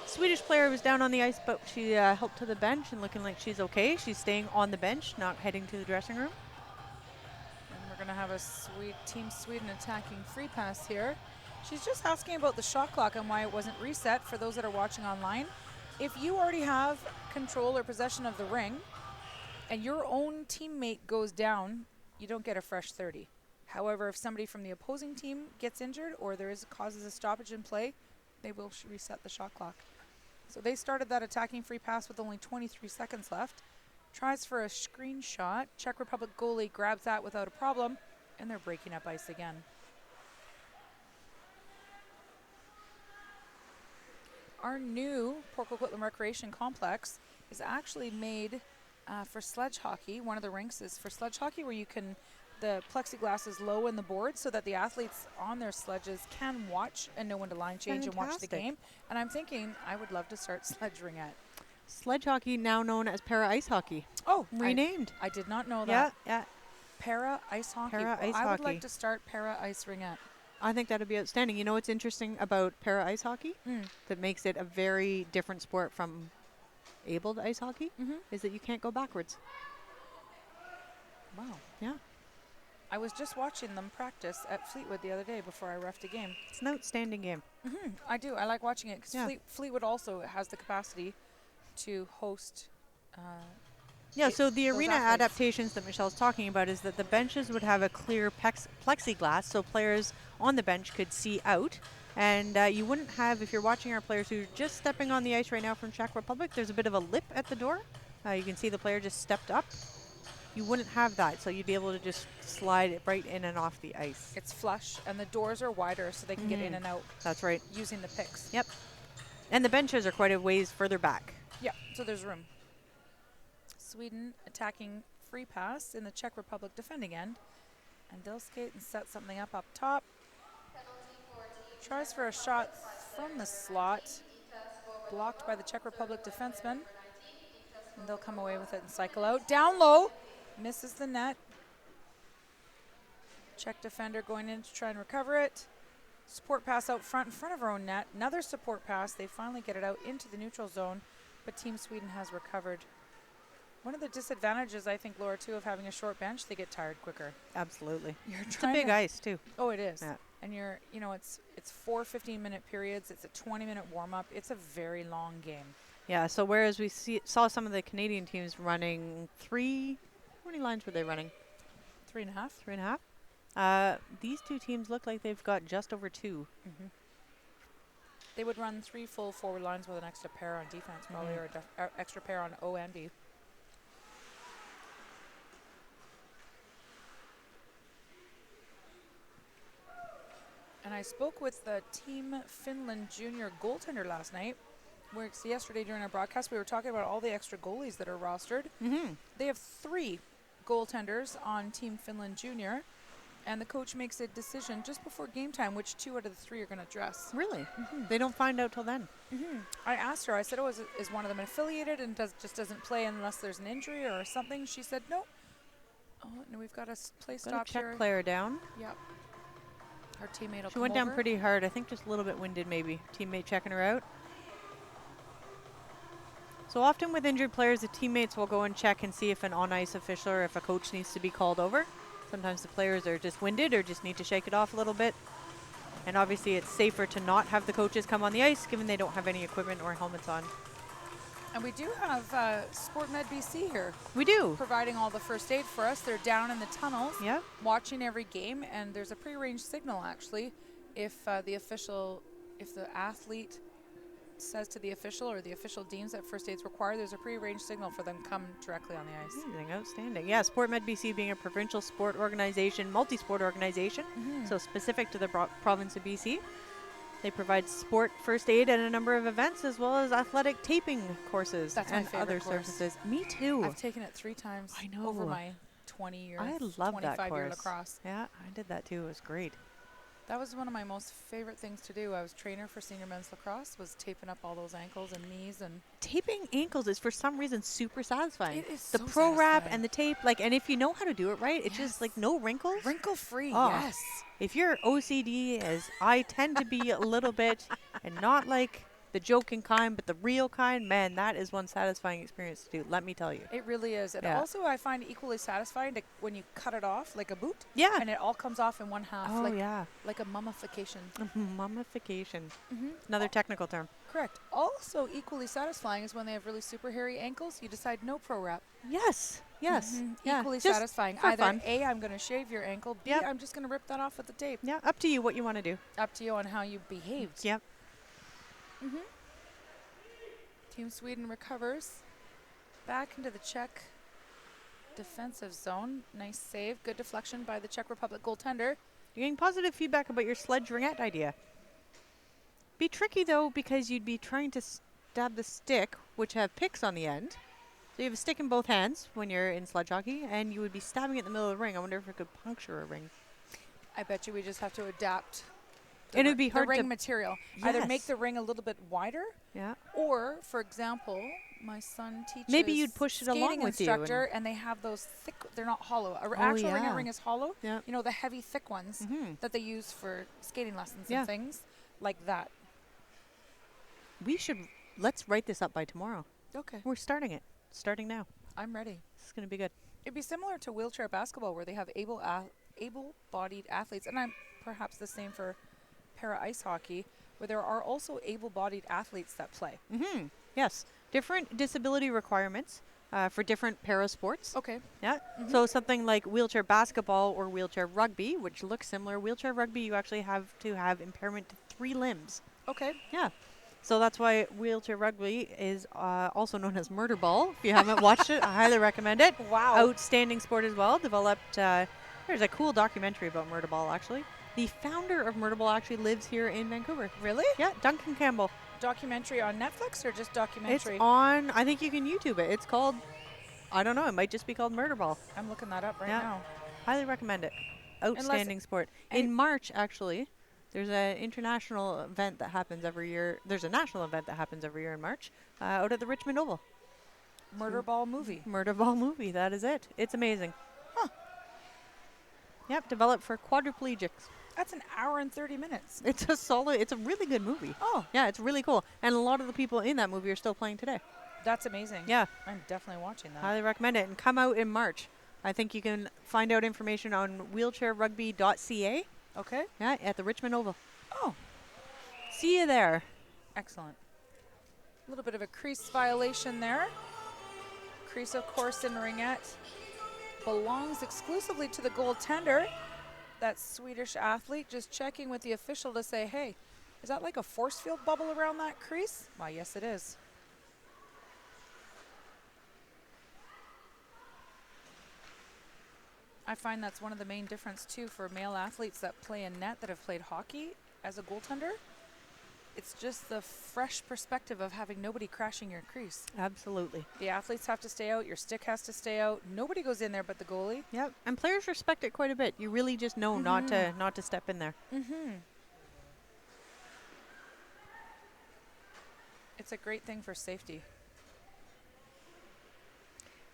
Swedish player was down on the ice, but she helped to the bench and looking like she's okay. She's staying on the bench, not heading to the dressing room. And we're going to have a Team Sweden attacking free pass here. She's just asking about the shot clock and why it wasn't reset for those that are watching online. If you already have control or possession of the ring and your own teammate goes down, you don't get a fresh 30. However, if somebody from the opposing team gets injured or causes a stoppage in play, they will reset the shot clock. So they started that attacking free pass with only 23 seconds left. Tries for a screenshot. Czech Republic goalie grabs that without a problem, and they're breaking up ice again. Our new Port Coquitlam Recreation Complex is actually made for sledge hockey. One of the rinks is for sledge hockey, where the plexiglass is low in the board so that the athletes on their sledges can watch and know when to line change and watch the game. And I'm thinking I would love to start sledge ringette. Sledge hockey, now known as para ice hockey. Oh, renamed. I did not know that. Yeah. Para ice hockey. Para ice I would hockey. like to start para ice ringette. I think that'd be outstanding. You know what's interesting about para ice hockey that makes it a very different sport from abled ice hockey is that you can't go backwards. Wow. Yeah. I was just watching them practice at Fleetwood the other day before I reffed a game. It's an outstanding game. I do. I like watching it because Fleetwood also has the capacity to host. So the those arena athletes. adaptations that Michelle's talking about is that the benches would have a clear plexiglass so players on the bench could see out. And you wouldn't have, if you're watching our players who are just stepping on the ice right now from Czech Republic, there's a bit of a lip at the door. You can see the player just stepped up. You wouldn't have that, so you'd be able to just slide it right in and off the ice. It's flush, and the doors are wider so they can get in and out. That's right. Using the picks. Yep. And the benches are quite a ways further back. Yeah, so there's room. Sweden attacking free pass in the Czech Republic defending end. And they'll skate and set something up top. Tries for a shot from the slot. Blocked by the Czech Republic defenseman. And they'll come away with it and cycle out. Down low. Misses the net. Czech defender going in to try and recover it. Support pass out front in front of our own net. Another support pass. They finally get it out into the neutral zone, but Team Sweden has recovered. One of the disadvantages, I think, Laura, too, of having a short bench, they get tired quicker. Absolutely. It's a big ice, too. Oh, it is. Yeah. And it's 4 15-minute periods. It's a 20-minute warm-up. It's a very long game. Yeah, so whereas we saw some of the Canadian teams running how many lines were they running? 3.5. 3.5? These two teams look like they've got just over 2. They would run 3 full forward lines with an extra pair on defense, probably, or an extra pair on O and B. And I spoke with the Team Finland junior goaltender last night. Yesterday during our broadcast, we were talking about all the extra goalies that are rostered. They have 3 goaltenders on Team Finland junior. And the coach makes a decision just before game time which 2 out of the 3 are going to dress. Really? They don't find out till then. I asked her, I said, oh, is one of them affiliated and just doesn't play unless there's an injury or something? She said, no. Oh, no, we've got a play stop Check here. Claire down. Yep. Our teammate will She went down pretty hard. I think just a little bit winded maybe. Teammate checking her out. So often with injured players, the teammates will go and check and see if an on-ice official or if a coach needs to be called over. Sometimes the players are just winded or just need to shake it off a little bit. And obviously it's safer to not have the coaches come on the ice given they don't have any equipment or helmets on. And we do have Sport Med BC here. We do. Providing all the first aid for us. They're down in the tunnels, Yep. watching every game, and there's a prearranged signal actually. If the athlete says to the official or the official deems that first aid's required, there's a prearranged signal for them to come directly on the ice. Amazing, outstanding. Yeah, Sport Med BC being a provincial sport organization, multi-sport organization, so specific to the province of BC. They provide sport first aid at a number of events as well as athletic taping courses. That's and my favorite other course. services. Me too. I've taken it 3 times I know. over my 20 years. I love 25 that year course. lacrosse. Yeah, I did that too. It was great. That was one of my most favorite things to do. I was trainer for senior men's lacrosse, was taping up all those ankles and knees and Taping ankles is for some reason super satisfying. It is the so pro wrap satisfying. and the tape, like, and if you know how to do it right, it's Yes. just like no wrinkles. wrinkle free. Oh. Yes. If you're OCD, as I tend to be a little bit, and not like the joking kind, but the real kind, man, that is one satisfying experience to do. Let me tell you. It really is. And Yeah. also I find equally satisfying when you cut it off like a boot. Yeah. And it all comes off in one half. Oh, like, yeah. like a mummification. Mummification. Another technical term. Correct. Also equally satisfying is when they have really super hairy ankles, you decide no pro wrap. Yes. Yes. Yeah. Equally Just satisfying. for Either fun. A, I'm going to shave your ankle. B, Yep. I'm just going to rip that off with the tape. Yeah. Up to you what you want to do. Up to you on how you behaved. Yep. Team Sweden recovers. Back into the Czech defensive zone. Nice save. Good deflection by the Czech Republic goaltender. You're getting positive feedback about your sledge ringette idea. Be tricky though because you'd be trying to stab the stick, which have picks on the end. So you have a stick in both hands when you're in sledge hockey, and you would be stabbing it in the middle of the ring. I wonder if it could puncture a ring. I bet you we just have to adapt And it would be hard the ring to material. Either make Yes. the ring a little bit wider, Yeah. or, for example, my son teaches Maybe you'd push it along skating with you instructor, and they have those thick. They're not hollow. An Oh, actual yeah. ring is hollow. Yeah. You know, the heavy, thick ones Mhm. that they use for skating lessons Yeah. and things like that. Let's write this up by tomorrow. Okay, We're starting it. Starting now. I'm ready. This is going to be good. It'd be similar to wheelchair basketball, where they have able-bodied athletes, and I'm perhaps the same for para ice hockey, where there are also able-bodied athletes that play. Yes. Different disability requirements for different para sports. Okay. Yeah. So something like wheelchair basketball or wheelchair rugby, which looks similar. Wheelchair rugby, you actually have to have impairment to 3 limbs. Okay. Yeah. So that's why wheelchair rugby is also known as murder ball. If you haven't watched it, I highly recommend it. Wow. Outstanding sport as well. Developed, there's a cool documentary about murder ball, actually. The founder of murder ball actually lives here in Vancouver. Really? Yeah, Duncan Campbell. Documentary on Netflix or just documentary? It's on, I think you can YouTube it. It's called, I don't know, it might just be called murder ball. I'm looking that up right Yeah. now. Highly recommend it. Outstanding sport. In March, actually, there's an international event that happens every year. There's a national event that happens every year in March out at the Richmond Oval. Murder Ball movie. Murder ball movie. That is it. It's amazing. Huh. Yep, developed for quadriplegics. That's an hour and 30 minutes. It's a really good movie. Oh, Yeah, it's really cool. And a lot of the people in that movie are still playing today. that's amazing. Yeah, I'm definitely watching that. highly recommend it. And come out in March. I think you can find out information on wheelchairrugby.ca. Okay. Yeah, at the Richmond Oval. Oh, See you there. excellent. A little bit of a crease violation there. Crease, of course, in Ringette belongs exclusively to the goaltender. That Swedish athlete just checking with the official to say, hey, is that like a force field bubble around that crease? Why, yes, it is. I find that's one of the main difference, too, for male athletes that play in net that have played hockey as a goaltender. it's just the fresh perspective of having nobody crashing your crease. Absolutely. The athletes have to stay out. Your stick has to stay out. Nobody goes in there but the goalie. Yep. And players respect it quite a bit. You really just know not to step in there. It's a great thing for safety.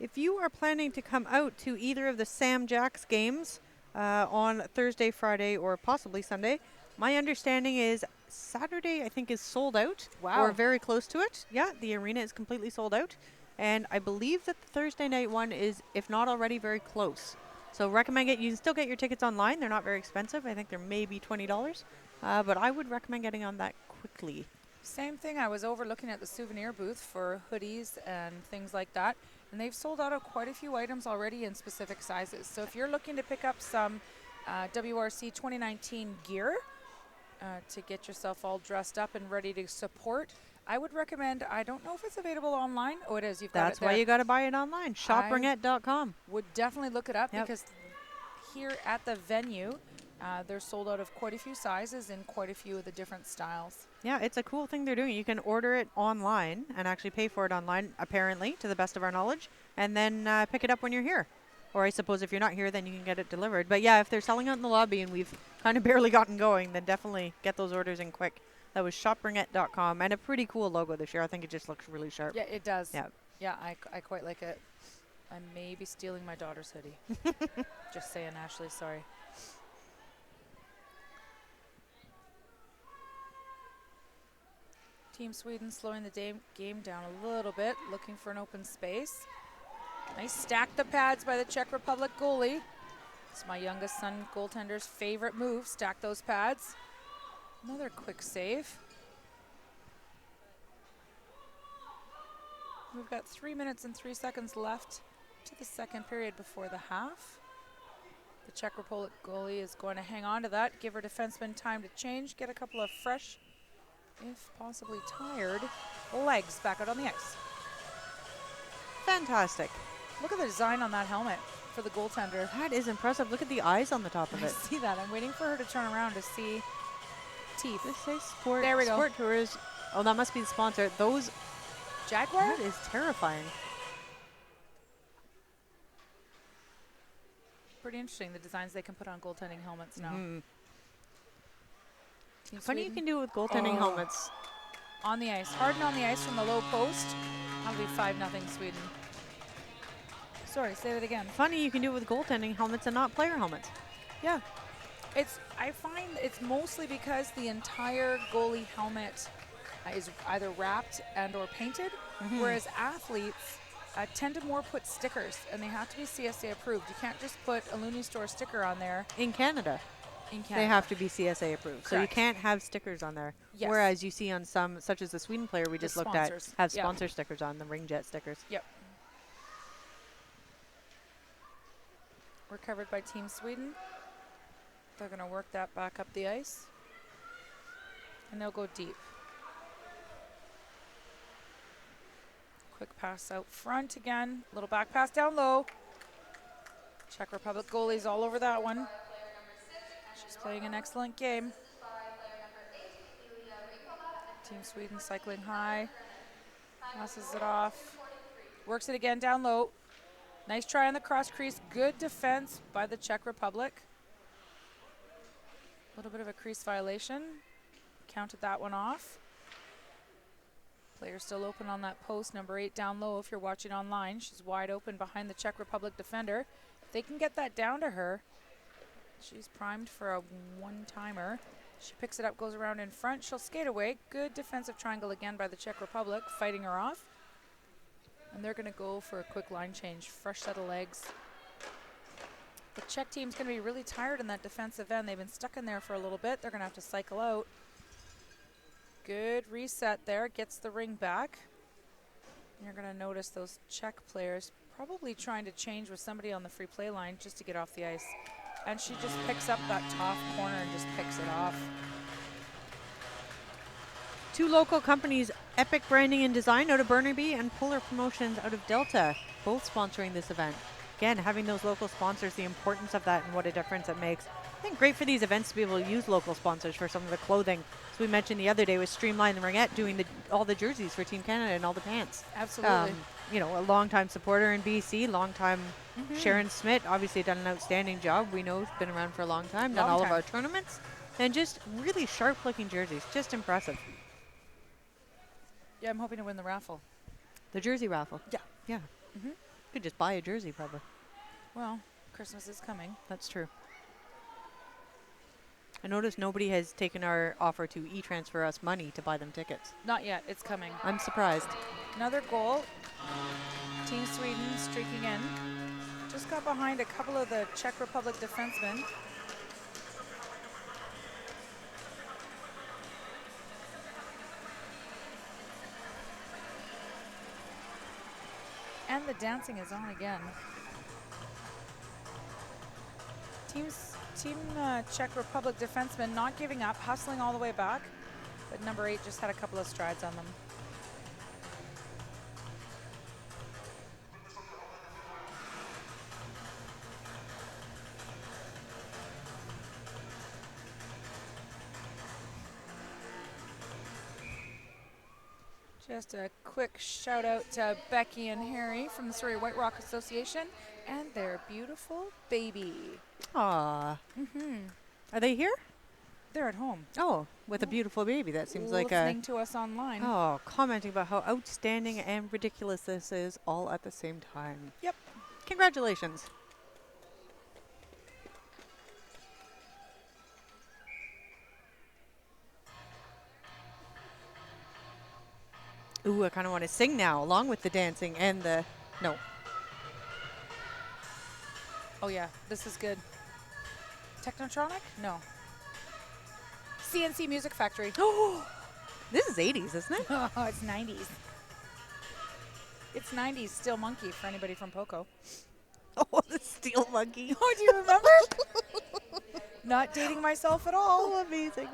If you are planning to come out to either of the Sam Jacks games on Thursday, Friday, or possibly Sunday, my understanding is Saturday, I think, is sold out. Wow. Or very close to it. Yeah, the arena is completely sold out. And I believe that the Thursday night one is, if not already, very close. So recommend it. You can still get your tickets online. They're not very expensive. I think they're maybe $20. But I would recommend getting on that quickly. Same thing. I was over looking at the souvenir booth for hoodies and things like that. And they've sold out of quite a few items already in specific sizes. So if you're looking to pick up some WRC 2019 gear to get yourself all dressed up and ready to support, I would recommend, I don't know if it's available online. Oh, it is. You've got it there. That's why you got to buy it online. ShopRingette.com. Would definitely look it up because here at the venue, they're sold out of quite a few sizes and quite a few of the different styles. Yeah, it's a cool thing they're doing. You can order it online and actually pay for it online, apparently, to the best of our knowledge, and then pick it up when you're here. Or I suppose if you're not here, then you can get it delivered. But yeah, if they're selling out in the lobby and we've kind of barely gotten going, then definitely get those orders in quick. That was shopringette.com, and a pretty cool logo this year. I think it just looks really sharp. Yeah, it does. Yeah, yeah, I quite like it. I may be stealing my daughter's hoodie. Just saying, Ashley, sorry. Team Sweden slowing the game down a little bit, looking for an open space. Nice stack the pads by the Czech Republic goalie. It's my youngest son goaltender's favorite move, stack those pads. Another quick save. We've got 3 minutes and 3 seconds left to the second period before the half. The Czech Republic goalie is going to hang on to that, give her defenseman time to change, get a couple of fresh, if possibly tired, legs back out on the ice. fantastic. Look at the design on that helmet for the goaltender. That is impressive. Look at the eyes on the top of I it. see that. I'm waiting for her to turn around to see teeth. This says Sport. There we go. Sport Tours. Oh, that must be the sponsor. Those. Jaguar? That is terrifying. Pretty interesting, the designs they can put on goaltending helmets now. Team Funny you Sweden can do it with goaltending helmets. on the ice. Harden on the ice from the low post. That'll be 5-0 Sweden. Sorry, say that again. Funny you can do it with goaltending helmets and not player helmets. Yeah. I find it's mostly because the entire goalie helmet is either wrapped and or painted, whereas athletes tend to more put stickers, and they have to be CSA approved. You can't just put a Looney Store sticker on there. In Canada, they have to be CSA approved. So you can't have stickers on there. Yes. Whereas you see on some, such as the Sweden player we just looked at, have sponsor stickers on, the Ringette stickers. Yep. Recovered by Team Sweden. They're going to work that back up the ice. And they'll go deep. Quick pass out front again. Little back pass down low. Czech Republic goalie's all over that one. She's playing an excellent game. Team Sweden cycling high. Passes it off. Works it again down low. Nice try on the cross crease. Good defense by the Czech Republic. A little bit of a crease violation. Counted that one off. Player still open on that post, number 8 down low if you're watching online. She's wide open behind the Czech Republic defender. If they can get that down to her, she's primed for a one-timer. She picks it up, goes around in front. She'll skate away. Good defensive triangle again by the Czech Republic, fighting her off. And they're going to go for a quick line change. Fresh set of legs. The Czech team's going to be really tired in that defensive end. They've been stuck in there for a little bit. They're going to have to cycle out. Good reset there. Gets the ring back. And you're going to notice those Czech players probably trying to change with somebody on the free play line just to get off the ice. And she just picks up that top corner and just picks it off. Two local companies, Epic Branding and Design out of Burnaby and Polar Promotions out of Delta, both sponsoring this event. Again, having those local sponsors, the importance of that and what a difference it makes. I think great for these events to be able to use local sponsors for some of the clothing. As we mentioned the other day with Streamline and Ringette doing all the jerseys for Team Canada and all the pants. Absolutely. You know, a longtime supporter in BC, longtime Sharon Smith, obviously done an outstanding job. We know she's been around for a long time, done all of our tournaments. And just really sharp looking jerseys, just impressive. Yeah, I'm hoping to win the raffle. The jersey raffle? Yeah. Yeah. Could just buy a jersey probably. Well, Christmas is coming. That's true. I noticed nobody has taken our offer to e-transfer us money to buy them tickets. Not yet. It's coming. I'm surprised. Another goal. Team Sweden streaking in. Just got behind a couple of the Czech Republic defensemen. And the dancing is on again. Team Czech Republic defensemen not giving up, hustling all the way back. But number 8 just had a couple of strides on them. Just a quick shout out to Becky and Harry from the Surrey White Rock Association and their beautiful baby. Aww. Are they here? They're at home. Oh, with a beautiful baby. That seems like listening to us online. Oh, commenting about how outstanding and ridiculous this is all at the same time. Yep. Congratulations. Ooh, I kind of want to sing now, along with the dancing and the... No. Oh, yeah. This is good. Technotronic? No. CNC Music Factory. Oh, this is 80s, isn't it? Oh, it's 90s. It's 90s Steel Monkey for anybody from Poco. Oh, the Steel Monkey. Oh, do you remember? Not dating myself at all. Oh, amazing.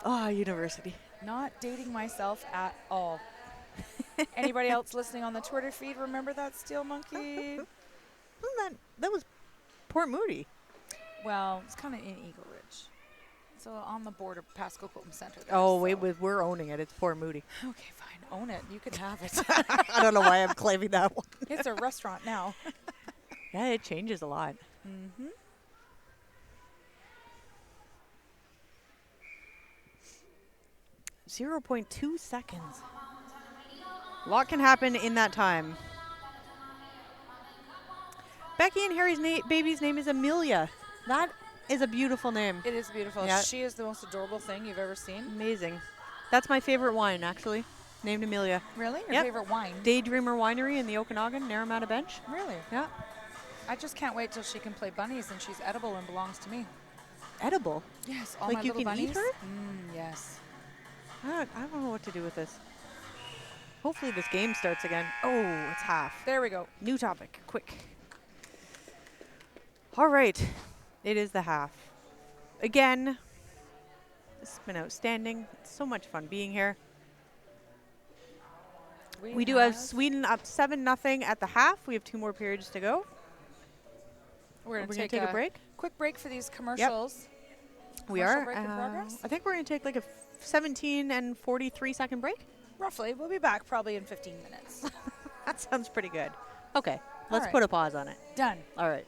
Oh, university. Not dating myself at all. Anybody else listening on the Twitter feed remember that Steel Monkey? That was Port Moody. Well, it's kind of in Eagle Ridge. So on the border past Copeland Center. Oh, wait, we're owning it. It's Port Moody. Okay, fine. Own it. You can have it. I don't know why I'm claiming that one. It's a restaurant now. Yeah, it changes a lot. 0.2 seconds. A lot can happen in that time. Becky and Harry's baby's name is Amelia. That is a beautiful name. It is beautiful. Yeah. She is the most adorable thing you've ever seen. Amazing. That's my favorite wine, actually. Named Amelia. Really? Your Yep. favorite wine? Daydreamer Winery in the Okanagan, Naramata Bench. Really? Yeah. I just can't wait till she can play bunnies and she's edible and belongs to me. Edible? Yes, all Like my you little can bunnies. eat her? Yes. I don't know what to do with this. Hopefully this game starts again. Oh, it's half. There we go. New topic, quick. All right, it is the half. Again, this has been outstanding. It's so much fun being here. We do have Sweden up 7-0 at the half. We have 2 more periods to go. We're going to take a break. Quick break for these commercials. We Commercial are. break in progress? I think we're going to take like a 17 and 43 second break. Roughly. We'll be back probably in 15 minutes. That sounds pretty good. Okay, let's right. put a pause on it. Done. All right.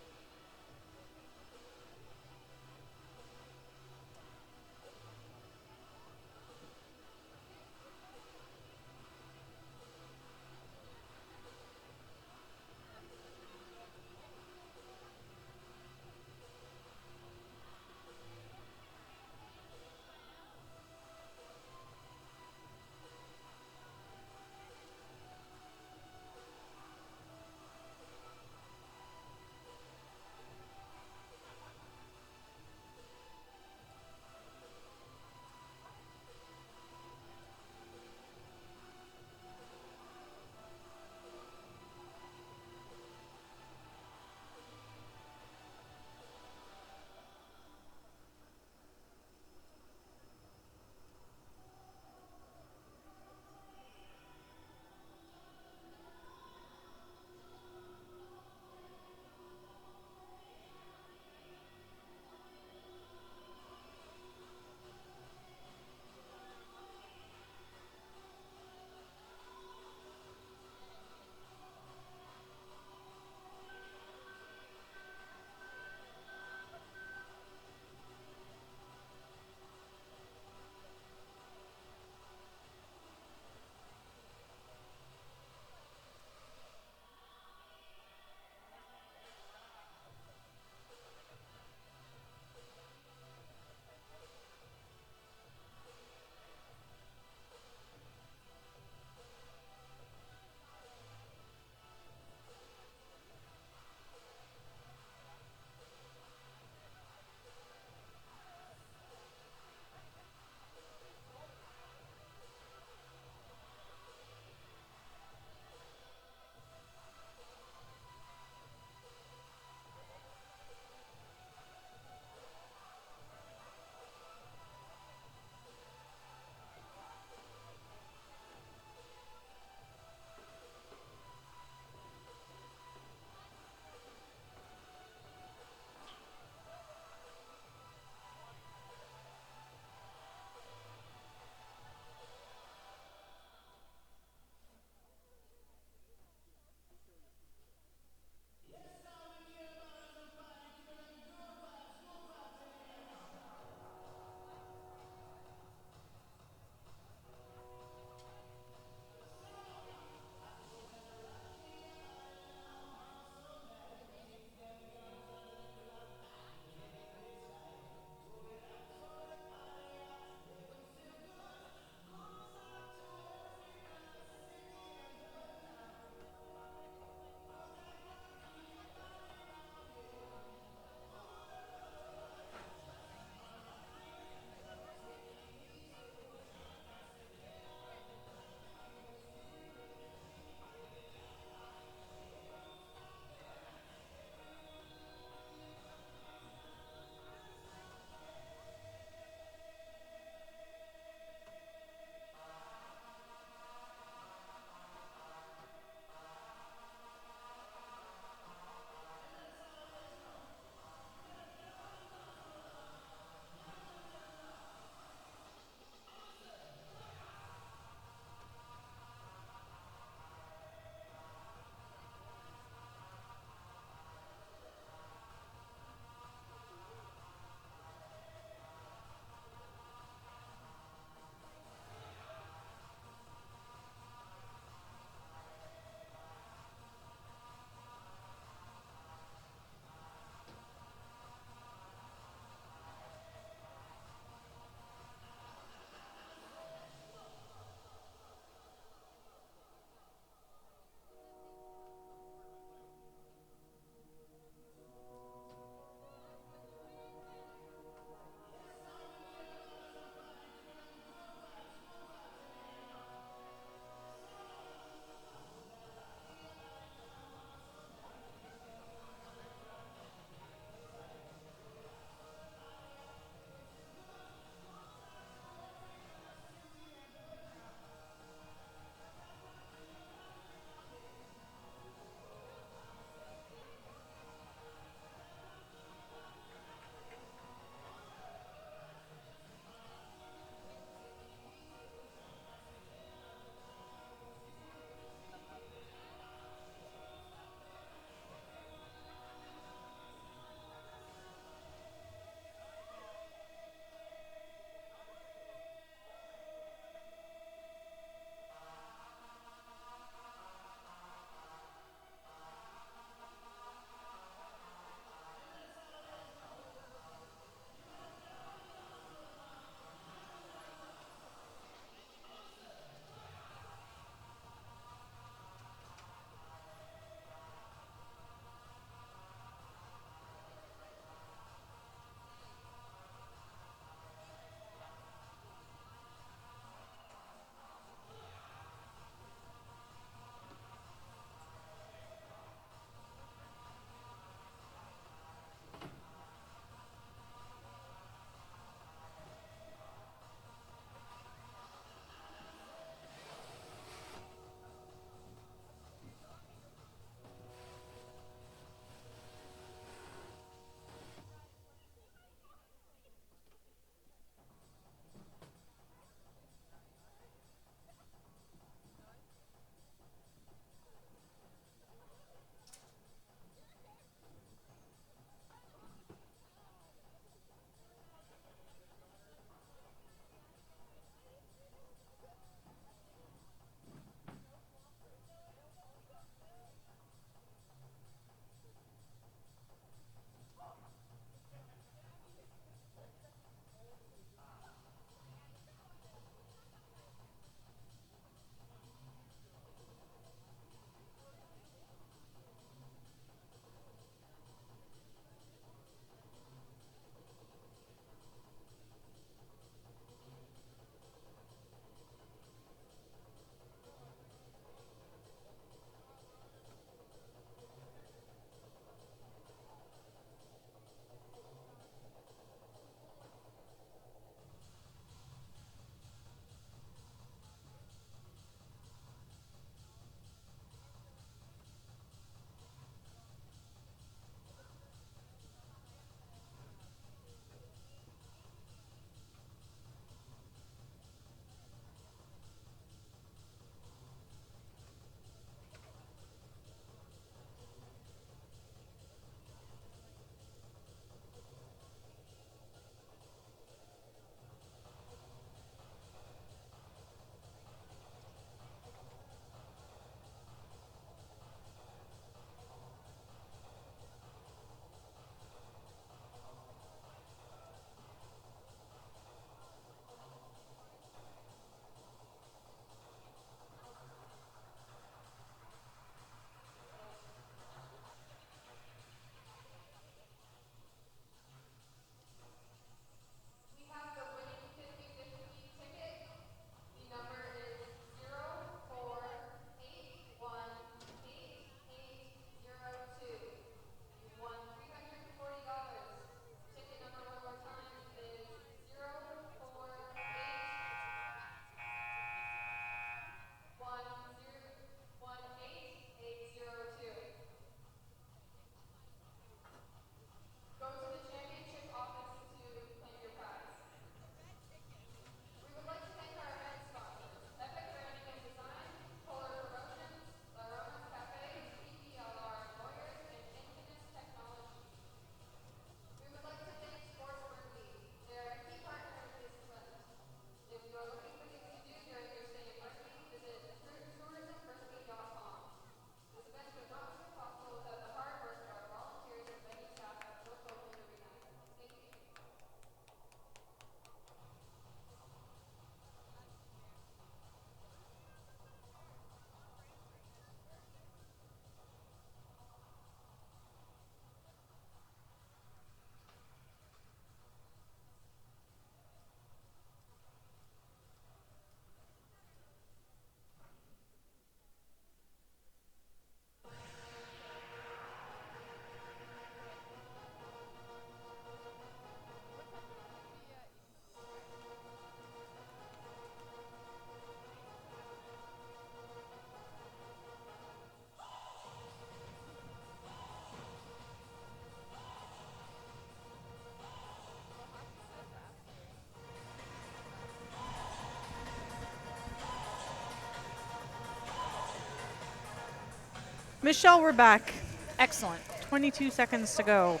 Michelle, we're back. Excellent. 22 seconds to go.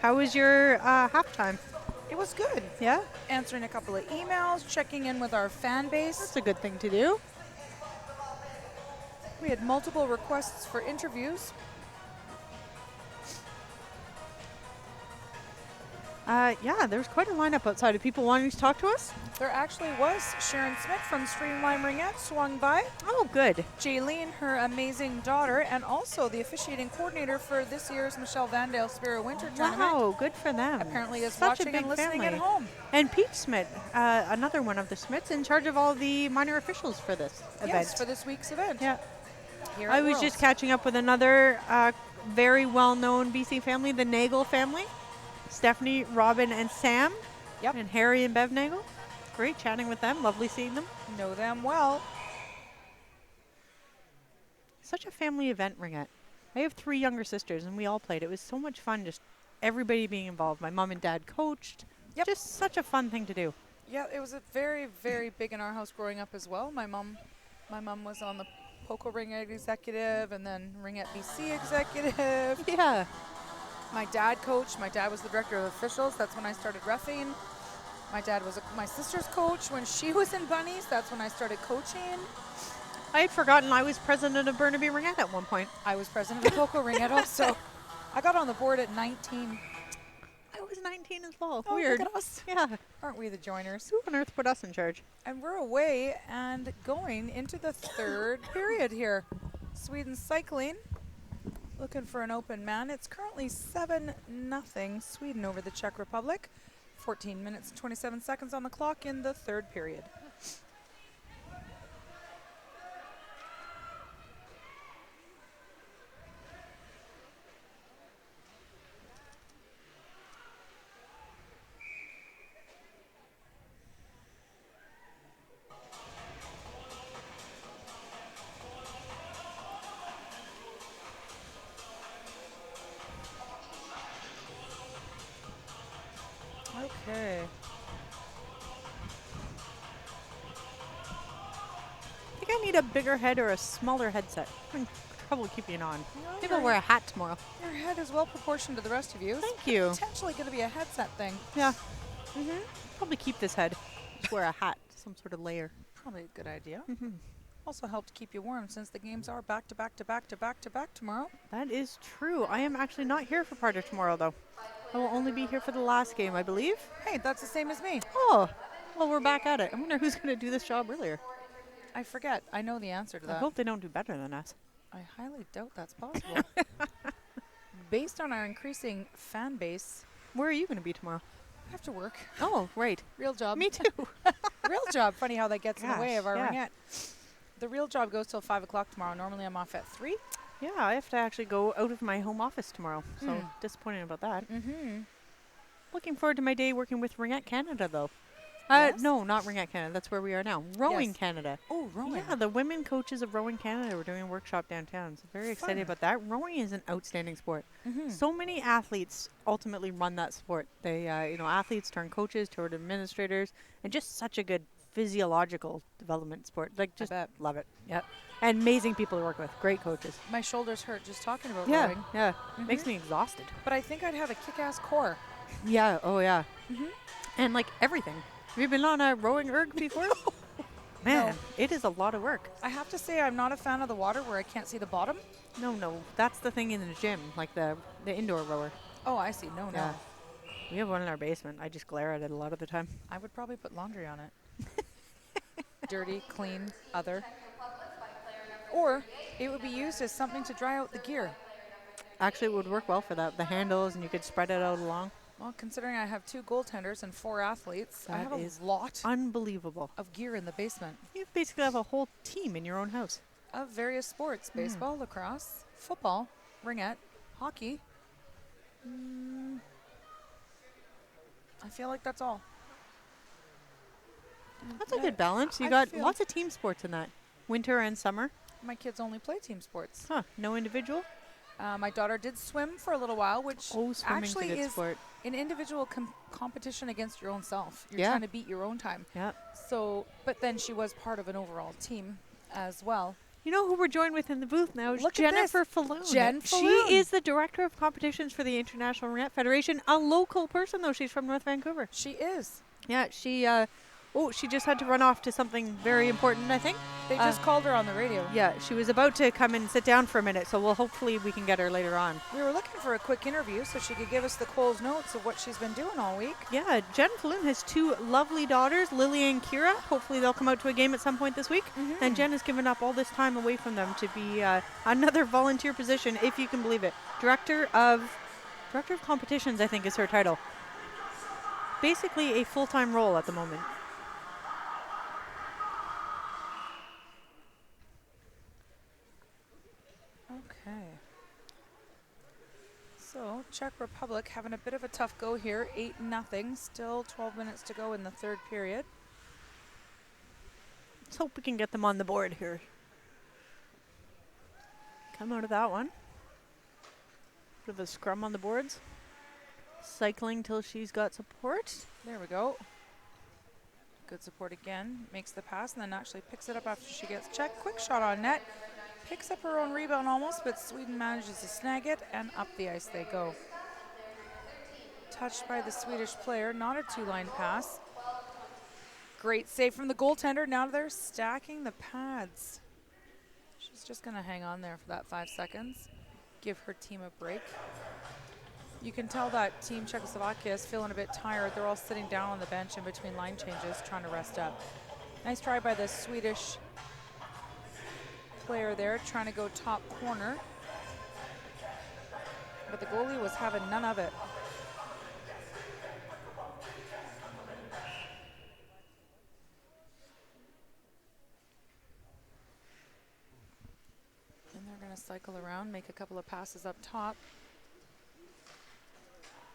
How was your halftime? It was good. Yeah? Answering a couple of emails, checking in with our fan base. That's a good thing to do. We had multiple requests for interviews. Yeah, there was quite a lineup outside of people wanting to talk to us. There actually was. Sharon Smith from Streamline Ringette swung by. Oh, good. Jaylene, her amazing daughter, and also the officiating coordinator for this year's Michelle Vandale Spirit Winter Tournament. Wow, good for them. Apparently is Such a watching big and listening family. at home. And Pete Smith, another one of the Smiths, in charge of all the minor officials for this event. Yes, for this week's event. Yeah. Here I at was Worlds. just catching up with another very well-known BC family, the Nagel family. Stephanie, Robin, and Sam. Yep. And Harry and Bev Nagel. Great chatting with them. Lovely seeing them. Know them well. Such a family event, Ringette. I have 3 younger sisters, and we all played. It was so much fun, just everybody being involved. My mom and dad coached. Yep. Just such a fun thing to do. Yeah, it was a very, very big in our house growing up as well. My mom was on the Poco Ringette executive and then Ringette BC executive. Yeah. My dad coached. My dad was the director of officials. That's when I started reffing. My dad was my sister's coach when she was in Bunnies. That's when I started coaching. I had forgotten I was president of Burnaby Ringette at one point. I was president of Poco Ringette also. I got on the board at 19. I was 19 as well. Oh, Weird. look at us. Yeah. Aren't we the joiners? Who on earth put us in charge? And we're away and going into the third period here. Sweden cycling. Looking for an open man. It's currently 7-0 Sweden over the Czech Republic. 14 minutes and 27 seconds on the clock in the third period. Okay. I think I need a bigger head or a smaller headset. I'm having trouble keeping it on. No, Maybe I'll wear a hat tomorrow. Your head is well proportioned to the rest of you. Thank you. Potentially going to be a headset thing. Yeah. Probably keep this head. Just wear a hat, some sort of layer. Probably a good idea. Also help to keep you warm since the games are back to back to back to back to back tomorrow. That is true. I am actually not here for part of tomorrow, though. I will only be here for the last game, I believe. Hey, that's the same as me. Oh, well, we're back at it. I wonder who's going to do this job earlier. I forget. I know the answer to I that. hope they don't do better than us. I highly doubt that's possible. Based on our increasing fan base, Where are you going to be tomorrow? I have to work. Oh, right. Real job. Me too. Real job. Funny how that gets in the way Gosh, of our yeah. ringette. The real job goes till 5 o'clock tomorrow. Normally I'm off at 3. Yeah, I have to actually go out of my home office tomorrow. So disappointed about that. Looking forward to my day working with Ringette Canada, though. Yes? No, not Ringette Canada. That's where we are now. Rowing Yes. Canada. Oh, rowing. Yeah, the women coaches of Rowing Canada were doing a workshop downtown. So very excited Fun. about that. Rowing is an outstanding sport. So many athletes ultimately run that sport. They, athletes turn coaches, turn administrators, and just such a good physiological development sport. Like, just bet. love it. Yep. And amazing people to work with. Great coaches. My shoulders hurt just talking about Yeah, rowing. yeah. Makes me exhausted. But I think I'd have a kick-ass core. Yeah. Oh, yeah. And like everything. Have you been on a rowing erg before? Man, No. it is a lot of work. I have to say I'm not a fan of the water where I can't see the bottom. No. That's the thing in the gym, like the indoor rower. Oh, I see. No. We have one in our basement. I just glare at it a lot of the time. I would probably put laundry on it. Dirty, clean, other. Or it would be used as something to dry out the gear. Actually, it would work well for that. The handles, and you could spread it out along. Well, considering I have 2 goaltenders and 4 athletes, I That have is a lot Unbelievable. of gear in the basement You basically have a whole team in your own house. of various sports: baseball, lacrosse, football, ringette, hockey. I feel like that's all. That's a Yeah, good balance. You I got feel- lots of team sports in that. Winter and summer. My kids only play team sports. Huh. No individual? My daughter did swim for a little while, which Oh, swimming's a actually good is sport. an individual competition against your own self. You're Yeah. trying to beat your own time. Yeah. So, but then she was part of an overall team as well. You know who we're joined with in the booth now? Look at this. Jennifer Falloon. Jen Falloon. She is the Director of Competitions for the International Ringette Federation. A local person, though. She's from North Vancouver. She is. Yeah, she just had to run off to something very important, I think. They just called her on the radio. Yeah, she was about to come and sit down for a minute, so hopefully we can get her later on. We were looking for a quick interview so she could give us the Coles notes of what she's been doing all week. Yeah, Jen Falloon has 2 lovely daughters, Lily and Kira. Hopefully they'll come out to a game at some point this week. And Jen has given up all this time away from them to be another volunteer position, if you can believe it. Director of Competitions, I think, is her title. Basically a full-time role at the moment. Okay. So, Czech Republic having a bit of a tough go here. 8-0. Still 12 minutes to go in the third period. Let's hope we can get them on the board here. Come out of that one. Bit of a scrum on the boards. Cycling till she's got support. There we go. Good support again. Makes the pass and then actually picks it up after she gets checked. Quick shot on net. Picks up her own rebound almost, but Sweden manages to snag it, and up the ice they go. Touched by the Swedish player, not a 2-line pass. Great save from the goaltender. Now they're stacking the pads. She's just going to hang on there for that 5 seconds. Give her team a break. You can tell that Team Czechoslovakia is feeling a bit tired. They're all sitting down on the bench in between line changes, trying to rest up. Nice try by the Swedish player there, trying to go top corner. But the goalie was having none of it. And they're going to cycle around, make a couple of passes up top.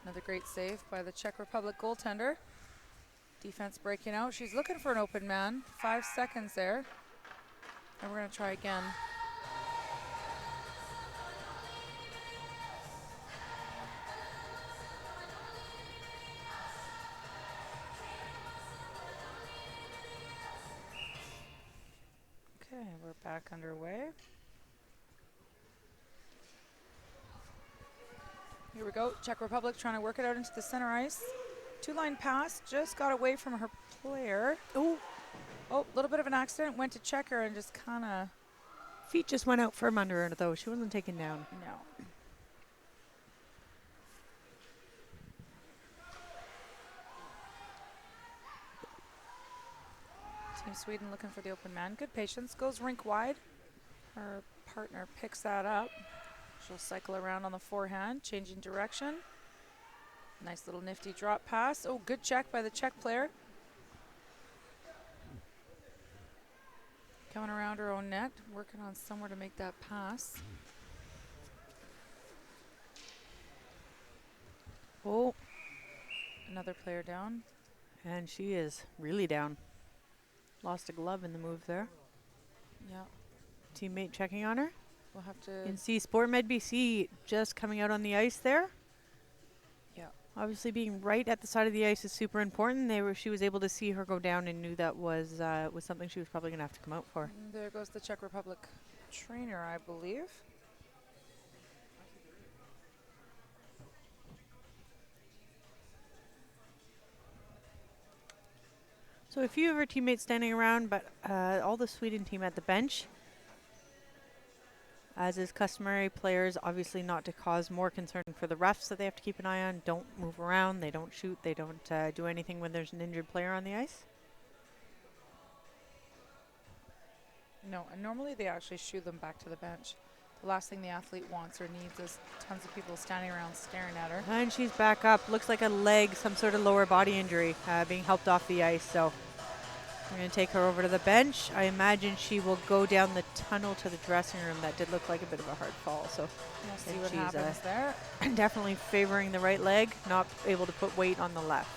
Another great save by the Czech Republic goaltender. Defense breaking out. She's looking for an open man. 5 seconds there. And we're going to try again. Okay, we're back underway. Here we go. Czech Republic trying to work it out into the center ice. 2-line pass. Just got away from her player. Oh, a little bit of an accident. Went to check her and just kind of... Feet just went out from under her, though. She wasn't taken down. No. Team Sweden looking for the open man. Good patience. Goes rink wide. Her partner picks that up. She'll cycle around on the forehand, changing direction. Nice little nifty drop pass. Oh, good check by the Czech player. Coming around her own net, working on somewhere to make that pass. Oh, another player down. And she is really down. Lost a glove in the move there. Yeah. Teammate checking on her. We'll have to... You can see Sport Med BC just coming out on the ice there. Yeah. Obviously being right at the side of the ice is super important. She was able to see her go down and knew that was something she was probably going to have to come out for. And there goes the Czech Republic trainer, I believe. So a few of her teammates standing around, but all the Sweden team at the bench. As is customary, players obviously not to cause more concern for the refs that they have to keep an eye on. Don't move around, they don't shoot, they don't do anything when there's an injured player on the ice. No, and normally they actually shoo them back to the bench. The last thing the athlete wants or needs is tons of people standing around staring at her. And she's back up. Looks like a leg, some sort of lower body injury, being helped off the ice. So we're going to take her over to the bench. I imagine she will go down the tunnel to the dressing room. That did look like a bit of a hard fall. So we'll see what happens there. Definitely favoring the right leg, not able to put weight on the left.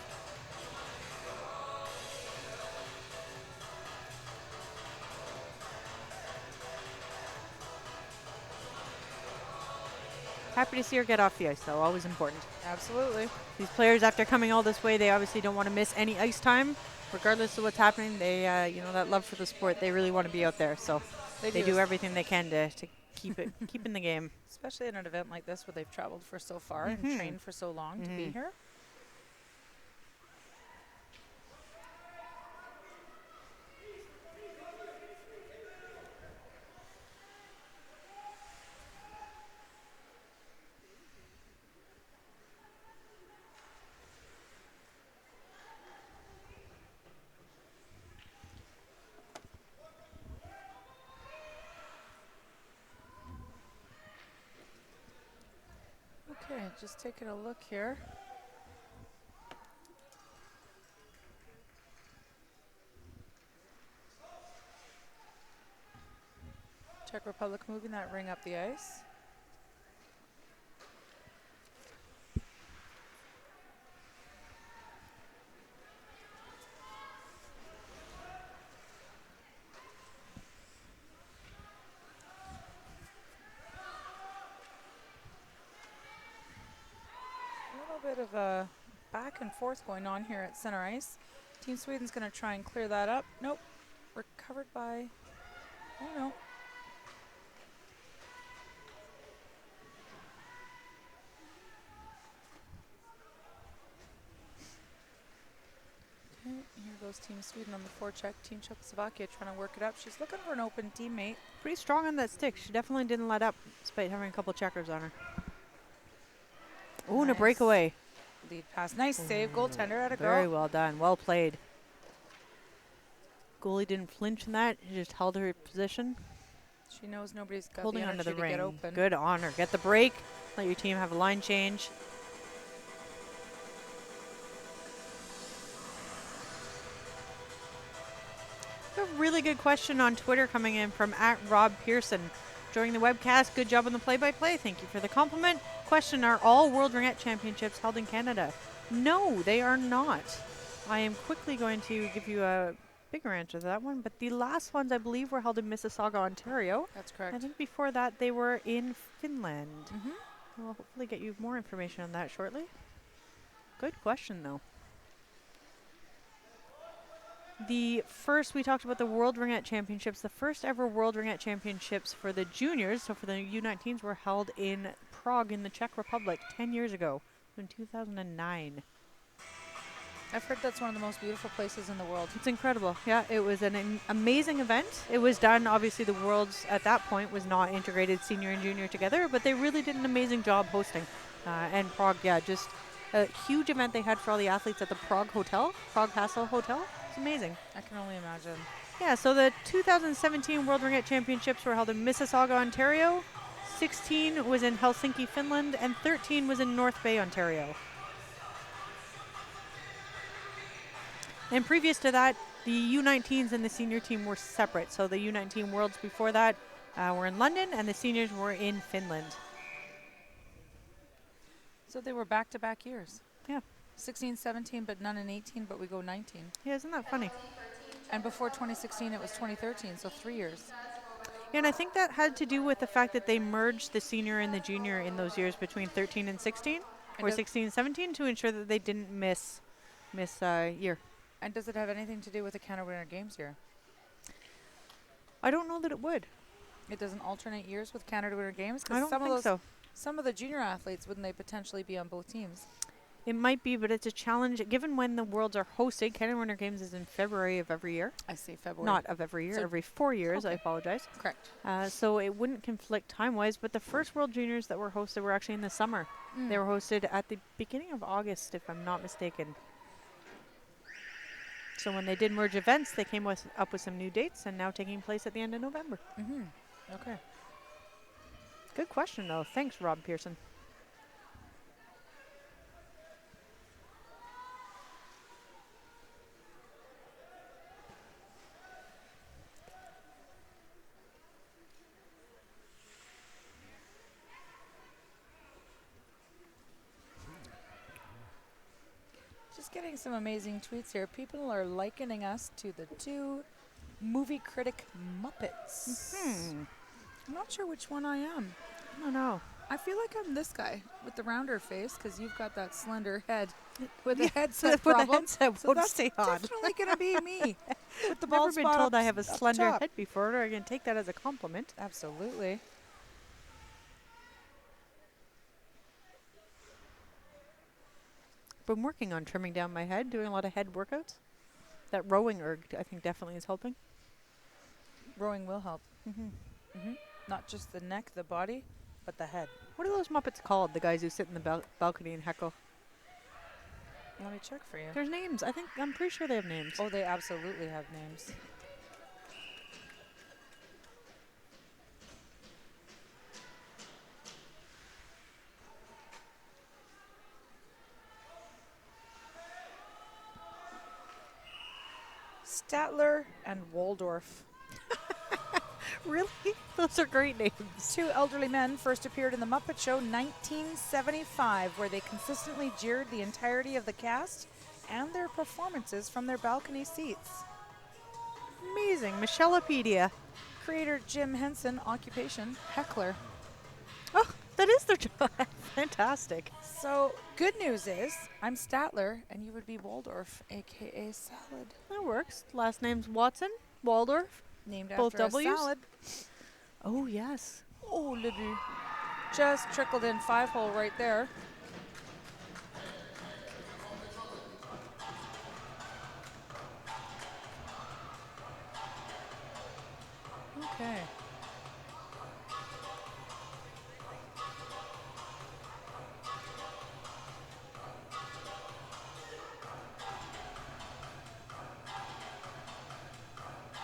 Happy to see her get off the ice, though. Always important. Absolutely. These players, after coming all this way, they obviously don't want to miss any ice time. Regardless of what's happening, they, that love for the sport, they really want to be out there. So They do everything they can to keep it keep in the game. Especially in an event like this where they've traveled for so far and trained for so long to be here. Okay, just taking a look here. Czech Republic moving that ring up the ice. Bit of a back and forth going on here at center ice. Team Sweden's going to try and clear that up. Nope. Recovered by, oh no. Okay, here goes Team Sweden on the forecheck. Team Czechoslovakia trying to work it up. She's looking for an open teammate. Pretty strong on that stick. She definitely didn't let up despite having a couple checkers on her. Ooh, and a breakaway. Lead pass. Nice save. Goaltender at a Very girl. well done. Well played. Goalie didn't flinch in that. She just held her position. She knows nobody's got Holding the onto energy the to ring. get open. Good on her. Get the break. Let your team have a line change. A really good question on Twitter coming in from @RobPearson. During the webcast, good job on the play-by-play. Thank you for the compliment. Question, are all World Ringette Championships held in Canada? No, they are not. I am quickly going to give you a bigger answer to that one, but the last ones, I believe, were held in Mississauga, Ontario. That's correct. I think before that, they were in Finland. We'll hopefully get you more information on that shortly. Good question, though. The first, we talked about the World Ringette Championships. The first ever World Ringette Championships for the juniors, so for the U19s, were held in Prague in the Czech Republic 10 years ago, in 2009. I've heard that's one of the most beautiful places in the world. It's incredible. Yeah, it was an amazing event. It was done, obviously the Worlds at that point was not integrated senior and junior together, but they really did an amazing job hosting. And Prague, yeah, just a huge event they had for all the athletes at the Prague Hotel, Prague Castle Hotel. It's amazing. I can only imagine. Yeah, so the 2017 World Ringette Championships were held in Mississauga, Ontario. 16 was in Helsinki, Finland, and 13 was in North Bay, Ontario. And previous to that, the U19s and the senior team were separate. So the U19 Worlds before that were in London, and the seniors were in Finland. So they were back-to-back years. Yeah. 16, 17, but none in 18, but we go 19. Yeah, isn't that funny? And before 2016, it was 2013, so 3 years. Yeah, and I think that had to do with the fact that they merged the senior and the junior in those years between 13 and 16, or 16 and 17, to ensure that they didn't miss year. And does it have anything to do with the Canada Winter Games here? I don't know that it would. It doesn't alternate years with Canada Winter Games? I don't think so. Some of the junior athletes, wouldn't they potentially be on both teams? It might be, but it's a challenge. Given when the Worlds are hosted, Canada Winter Games is in February of every year. I say February. Not of every year, So every 4 years, I apologize. Correct. So it wouldn't conflict time-wise, but the first World Juniors that were hosted were actually in the summer. They were hosted at the beginning of August, if I'm not mistaken. So when they did merge events, they came up with some new dates, and now taking place at the end of November. Okay. Good question, though. Thanks, Rob Pearson. Just getting some amazing tweets here. People are likening us to the two movie critic Muppets. I'm not sure which one I am. I don't know. I feel like I'm this guy with the rounder face because you've got that slender head with the headset With problem. the headset So won't that's stay on. definitely going to be me with the I've bald never been spot told up, I have a up slender top. head before, or I can take that as a compliment. Absolutely. Been working on trimming down my head, doing a lot of head workouts. That rowing erg, I think, definitely is helping. Rowing will help. Mm-hmm. Not just the neck, the body, but the head. What are those Muppets called, the guys who sit in the balcony and heckle? Let me check for you. There's names. I'm pretty sure they have names. Oh, they absolutely have names. Statler and Waldorf. Really? Those are great names. Two elderly men first appeared in The Muppet Show 1975, where they consistently jeered the entirety of the cast and their performances from their balcony seats. Amazing. Michellepedia. Creator Jim Henson, occupation, heckler. Oh, that is their job. Fantastic. So, good news is, I'm Statler, and you would be Waldorf, a.k.a. salad. That works. Last name's Watson. Waldorf. Named Both after W's? a salad. Oh, yes. Oh, Libby. Just trickled in 5-hole right there. Okay.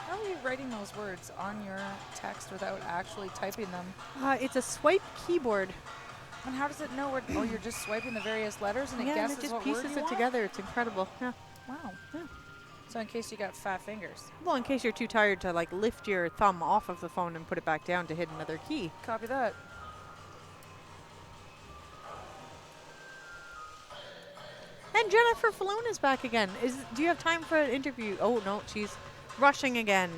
How are you writing those words on your text without actually typing them? It's a swipe keyboard. And how does it know where? Oh, you're just swiping the various letters and it And guesses it just what word pieces you it want? together. It's incredible. Yeah. Wow. Yeah. So in case you got fat fingers. Well, in case you're too tired to like lift your thumb off of the phone and put it back down to hit another key. Copy that. And Jennifer Falloon is back again. Do you have time for an interview? Oh no, she's rushing again.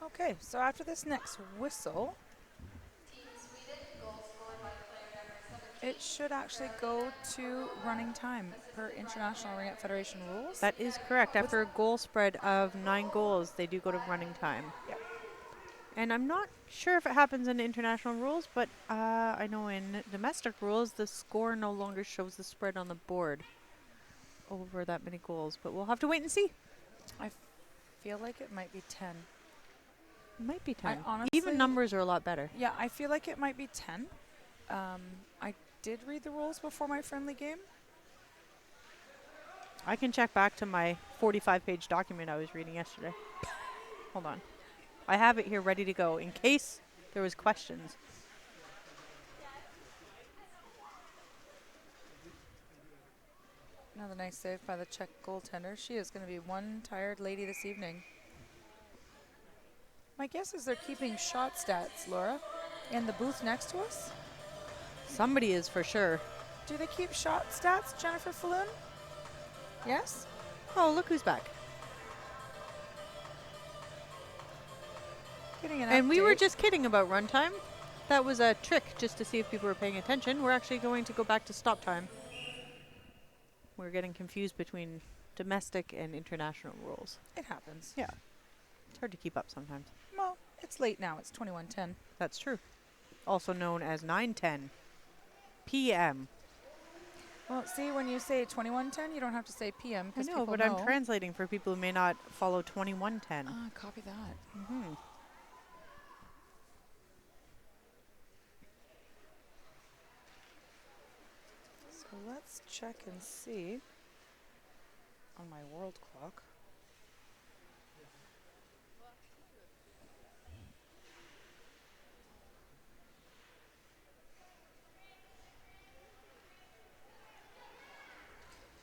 Okay, so after this next whistle, it should actually go to running time per International Ringette Federation rules. That is correct. After a goal spread of 9 goals, they do go to running time. Yep. And I'm not sure if it happens in international rules, but I know in domestic rules, the score no longer shows the spread on the board over that many goals. But we'll have to wait and see. I feel like it might be 10. It might be 10. honestly- Even numbers are a lot better. Yeah, I feel like it might be 10. I did read the rules before my friendly game. I can check back to my 45-page document I was reading yesterday. Hold on. I have it here ready to go in case there was questions. Another nice save by the Czech goaltender. She is going to be one tired lady this evening. My guess is they're keeping shot stats, Laura, in the booth next to us. Somebody is for sure. Do they keep shot stats, Jennifer Falloon? Yes? Oh, look who's back. Getting an And we were update. just kidding about runtime. That was a trick just to see if people were paying attention. We're actually going to go back to stop time. We're getting confused between domestic and international rules. It happens. Yeah. It's hard to keep up sometimes. Well, it's late now. It's 21:10. That's true. Also known as 9:10 p.m. Well, see, when you say 21:10, you don't have to say PM I because know, people but know. I'm translating for people who may not follow 21:10. Copy that. Mm-hmm. So let's check and see on my world clock.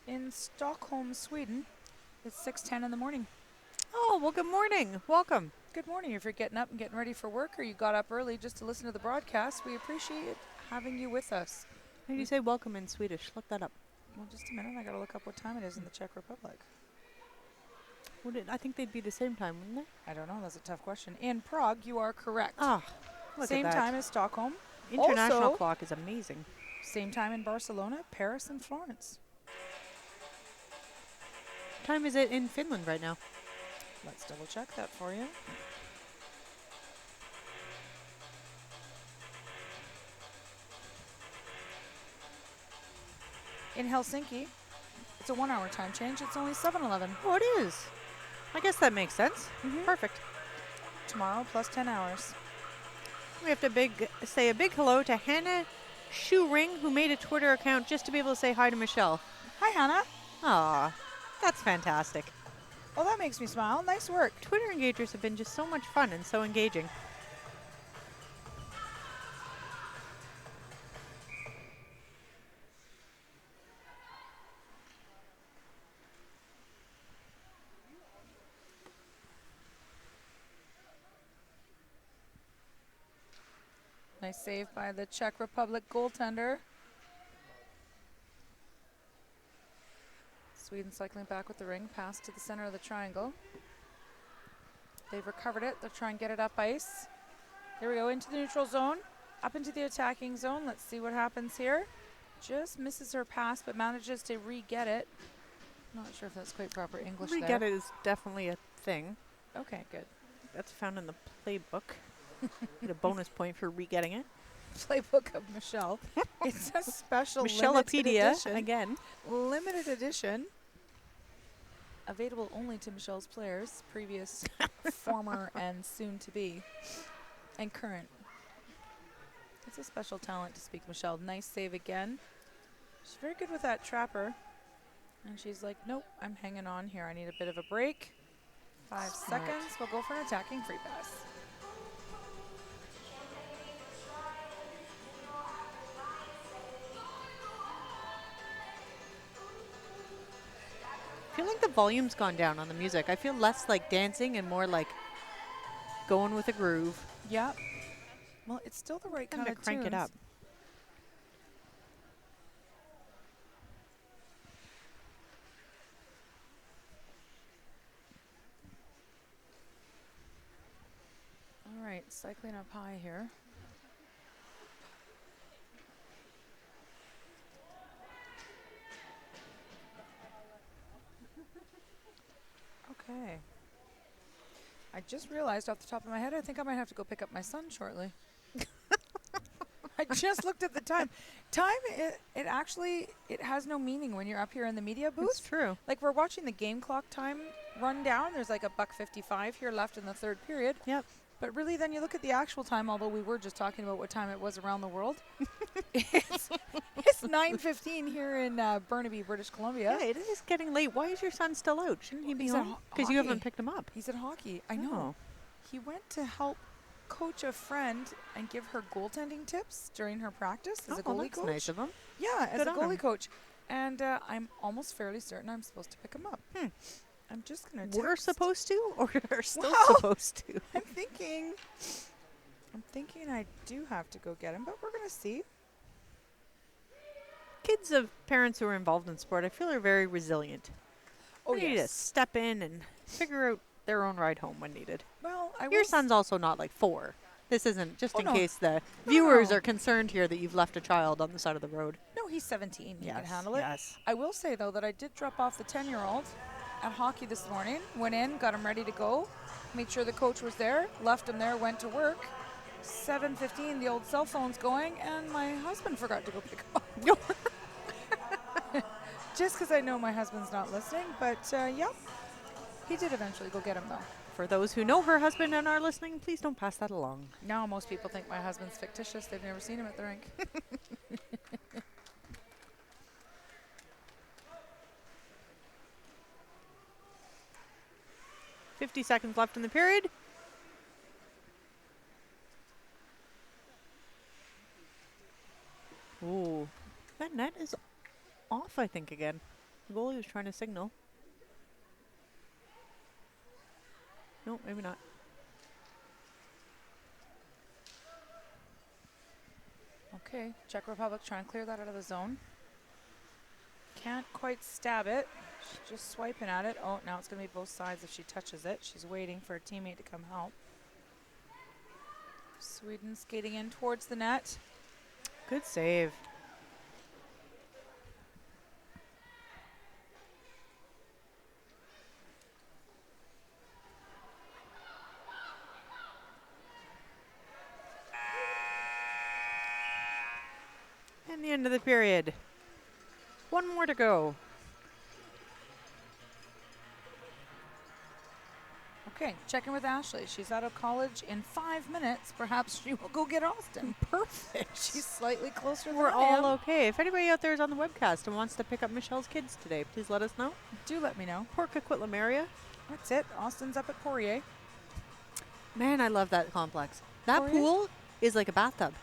In Stockholm, Sweden, it's 6:10 in the morning. Oh, well, good morning. Welcome. Good morning. If you're getting up and getting ready for work or you got up early just to listen to the broadcast, we appreciate having you with us. How do you say welcome in Swedish? Look that up. Well, just a minute. I got to look up what time it is in the Czech Republic. I think they'd be the same time, wouldn't they? I don't know. That's a tough question. In Prague, you are correct. Ah, look Same at that. time as Stockholm. International Also, clock is amazing. same time in Barcelona, Paris, and Florence. What time is it in Finland right now? Let's double check that for you. In Helsinki, it's a 1 hour time change. It's only 7:11. Oh, it is. I guess that makes sense. Mhm. Perfect. Tomorrow plus 10 hours. We have to say a big hello to Hannah Shoering, who made a Twitter account just to be able to say hi to Michelle. Hi, Hannah. Aw, that's fantastic. Oh, that makes me smile. Nice work. Twitter engagers have been just so much fun and so engaging. Nice save by the Czech Republic goaltender. Sweden cycling back with the ring, pass to the center of the triangle. They've recovered it. They'll try and get it up ice. Here we go, into the neutral zone, up into the attacking zone. Let's see what happens here. Just misses her pass, but manages to re-get it. Not sure if that's quite proper English there. Re-get it is definitely a thing. Okay, good. That's found in the playbook. Get a bonus point for re-getting it. Playbook of Michelle. It's a special limited Michellepedia edition. again. Limited edition. Available only to Michelle's players, previous, former, and soon to be, and current. It's a special talent to speak Michelle. Nice save again. She's very good with that trapper. And she's like, nope, I'm hanging on here. I need a bit of a break. 5 seconds. We'll go for an attacking free pass. I feel like the volume's gone down on the music. I feel less like dancing and more like going with a groove. Yep. Well, it's still the right kind to of crank it tunes. up. All right, cycling up high here. Okay. I just realized off the top of my head, I think I might have to go pick up my son shortly. I just looked at the time. It actually has no meaning when you're up here in the media booth. It's true. Like, we're watching the game clock time run down. There's like a $1:55 here left in the third period. Yep. But really, then you look at the actual time, although we were just talking about what time it was around the world. It's 9:15 here in Burnaby, British Columbia. Yeah, it is getting late. Why is your son still out? Shouldn't he be He's at home? Because you hockey. haven't picked him up. He's at hockey. I Oh. know. He went to help coach a friend and give her goaltending tips during her practice as a goalie that's coach. nice of him. Yeah, as Good a on goalie him. coach. And I'm almost fairly certain I'm supposed to pick him up. I'm just going to We're supposed to, or are still Well, supposed to? I'm thinking I do have to go get him, but we're going to see. Kids of parents who are involved in sport, I feel, are very resilient. Oh, They need to yes. step in and figure out their own ride home when needed. Well, Your son's also not like 4. This isn't just Oh, in no. case the No, viewers no. are concerned here that you've left a child on the side of the road. No, he's 17. He can handle it. Yes. I will say, though, that I did drop off the 10-year-old at hockey this morning. Went in, got him ready to go, made sure the coach was there, left him there, went to work. 7:15, the old cell phone's going, and my husband forgot to go pick him up. Just because I know my husband's not listening, but yeah, he did eventually go get him, though. For those who know her husband and are listening, please don't pass that along. Now most people think my husband's fictitious. They've never seen him at the rink. 50 seconds left in the period. Ooh, that net is off, I think, again. The goalie was trying to signal. No, maybe not. Okay, Czech Republic trying to clear that out of the zone. Can't quite stab it. She's just swiping at it. Oh, now it's going to be both sides if she touches it. She's waiting for a teammate to come help. Sweden skating in towards the net. Good save. And the end of the period. One more to go. Okay, checking with Ashley. She's out of college in 5 minutes. Perhaps she will go get Austin. Perfect. She's slightly closer We're than I all am. okay. If anybody out there is on the webcast and wants to pick up Michelle's kids today, please let us know. Do let me know. Port Coquitlam area. That's it. Austin's up at Poirier. Man, I love that complex. That Poirier? pool is like a bathtub.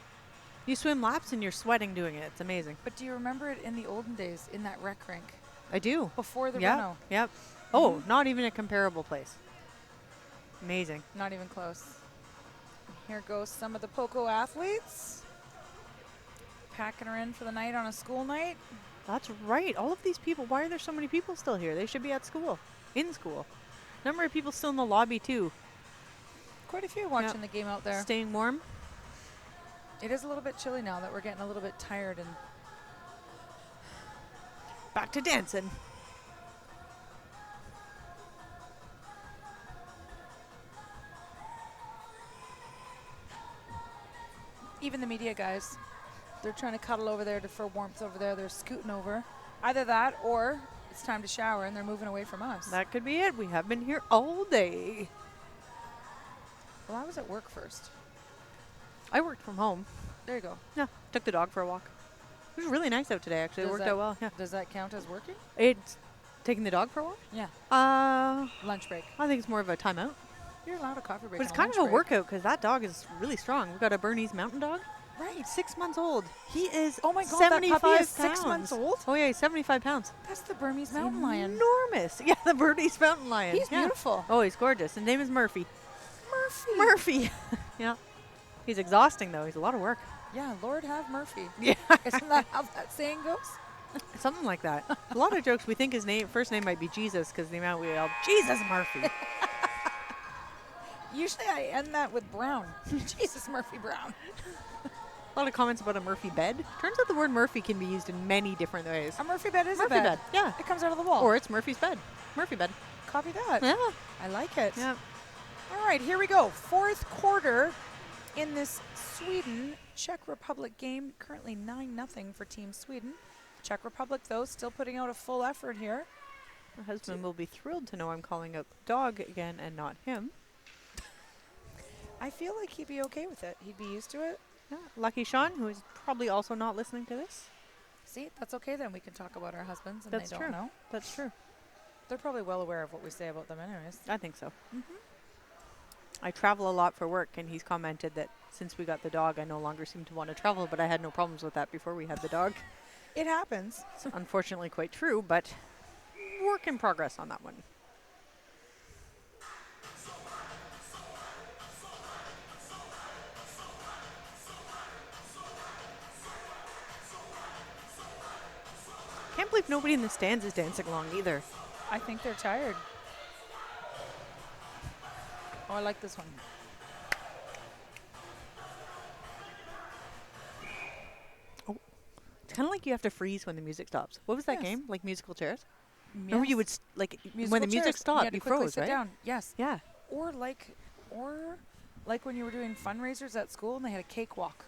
You swim laps and you're sweating doing it. It's amazing. But do you remember it in the olden days in that rec rink? I do. Before the Yep. reno? Yep. Oh, not even a comparable place. Amazing. Not even close. Here goes some of the Poco athletes. Packing her in for the night on a school night. That's right. All of these people, why are there so many people still here? They should be at school. In school. Number of people still in the lobby too. Quite a few watching the game out there. Staying warm. It is a little bit chilly now that we're getting a little bit tired and Back to dancing. even the media guys, they're trying to cuddle over there for warmth over there. They're scooting over. Either that or it's time to shower and they're moving away from us. That could be it. We have been here all day. Well, I was at work first. I worked from home. There you go. Yeah, took the dog for a walk. It was really nice out today, actually. It Does worked that- out well. Yeah. Does that count as working? It's taking the dog for a walk? Yeah. I Lunch break. think it's more of a timeout. You're allowed a coffee break. But it's and kind of a lunch break. workout because that dog is really strong. We've got a Bernese mountain dog. Right. 6 months old. He is Oh my God, that 75 puppy is pounds. 6 months old? Oh yeah, he's 75 pounds. That's the Burmese mountain lion. Enormous. Yeah, the Bernese mountain lion. He's Yeah. beautiful. Oh, he's gorgeous. His name is Murphy. Murphy. Murphy. Yeah. He's exhausting though. He's a lot of work. Yeah, Lord have Murphy. Yeah. Isn't that how that saying goes? Something like that. A lot of jokes. We think his first name might be Jesus because the amount we yell, Jesus Murphy. Usually I end that with Brown. Jesus, Murphy Brown. A lot of comments about a Murphy bed. Turns out the word Murphy can be used in many different ways. A Murphy bed is Murphy a bed. bed. Yeah. It comes out of the wall. Or it's Murphy's bed. Murphy bed. Copy that. Yeah. I like it. Yeah. All right, here we go. Fourth quarter in this Sweden-Czech Republic game. Currently 9-0 for Team Sweden. Czech Republic, though, still putting out a full effort here. My husband will be thrilled to know I'm calling out the dog again and not him. I feel like he'd be okay with it. He'd be used to it. Yeah. Lucky Sean, who is probably also not listening to this. See, that's okay then. We can talk about our husbands and That's they true. don't know. That's true. They're probably well aware of what we say about them anyways. I think so. Mm-hmm. I travel a lot for work, and he's commented that since we got the dog, I no longer seem to want to travel, but I had no problems with that before we had the dog. It happens. It's unfortunately quite true, but work in progress on that one. Can't believe nobody in the stands is dancing along either. I think they're tired. Oh, I like this one. It's kind of like you have to freeze when the music stops. What was that Yes. game? Like musical chairs? Remember you would, when the Musical music chairs. stopped, had to you quickly froze, sit right? down. Yes. Yeah. Or like when you were doing fundraisers at school and they had a cakewalk.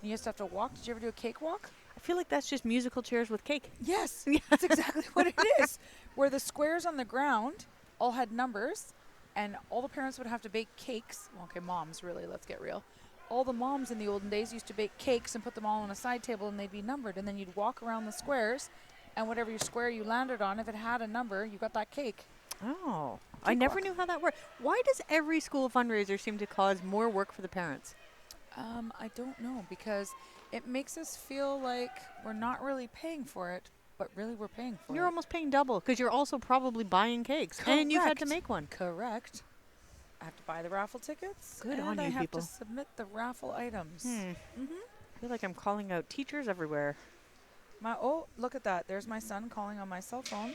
You used to have to walk. Did you ever do a cakewalk? I feel like that's just musical chairs with cake. Yes. That's exactly what it is. Where the squares on the ground all had numbers and all the parents would have to bake cakes. Well, okay, moms really, let's get real. All the moms in the olden days used to bake cakes and put them all on a side table and they'd be numbered. And then you'd walk around the squares and whatever your square you landed on, if it had a number, you got that cake. Oh, I never knew how that worked. Why does every school fundraiser seem to cause more work for the parents? I don't know because it makes us feel like we're not really paying for it, but really we're paying for You're it. almost paying double because you're also probably buying cakes. And you've had to Correct. make one. Correct. I have to buy the raffle tickets. Good and on I you have people. to submit the raffle items. Mm-hmm. I feel like I'm calling out teachers everywhere. Oh, look at that. There's my son calling on my cell phone.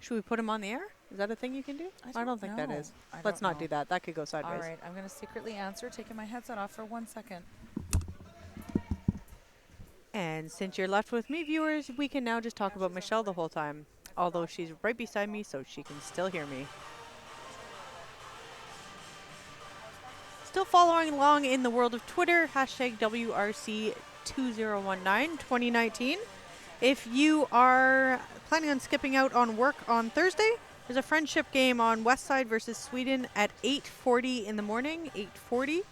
Should we put him on the air? Is that a thing you can do? I don't think that is. Let's not do that. That could go sideways. All right, I'm going to secretly answer, taking my headset off for 1 second. And since you're left with me, viewers, we can now just talk about Michelle the whole time. Although she's right beside me, so she can still hear me. Still following along in the world of Twitter, hashtag WRC2019 2019. If you are planning on skipping out on work on Thursday, there's a friendship game on Westside versus Sweden at 8:40 in the morning, 8:40.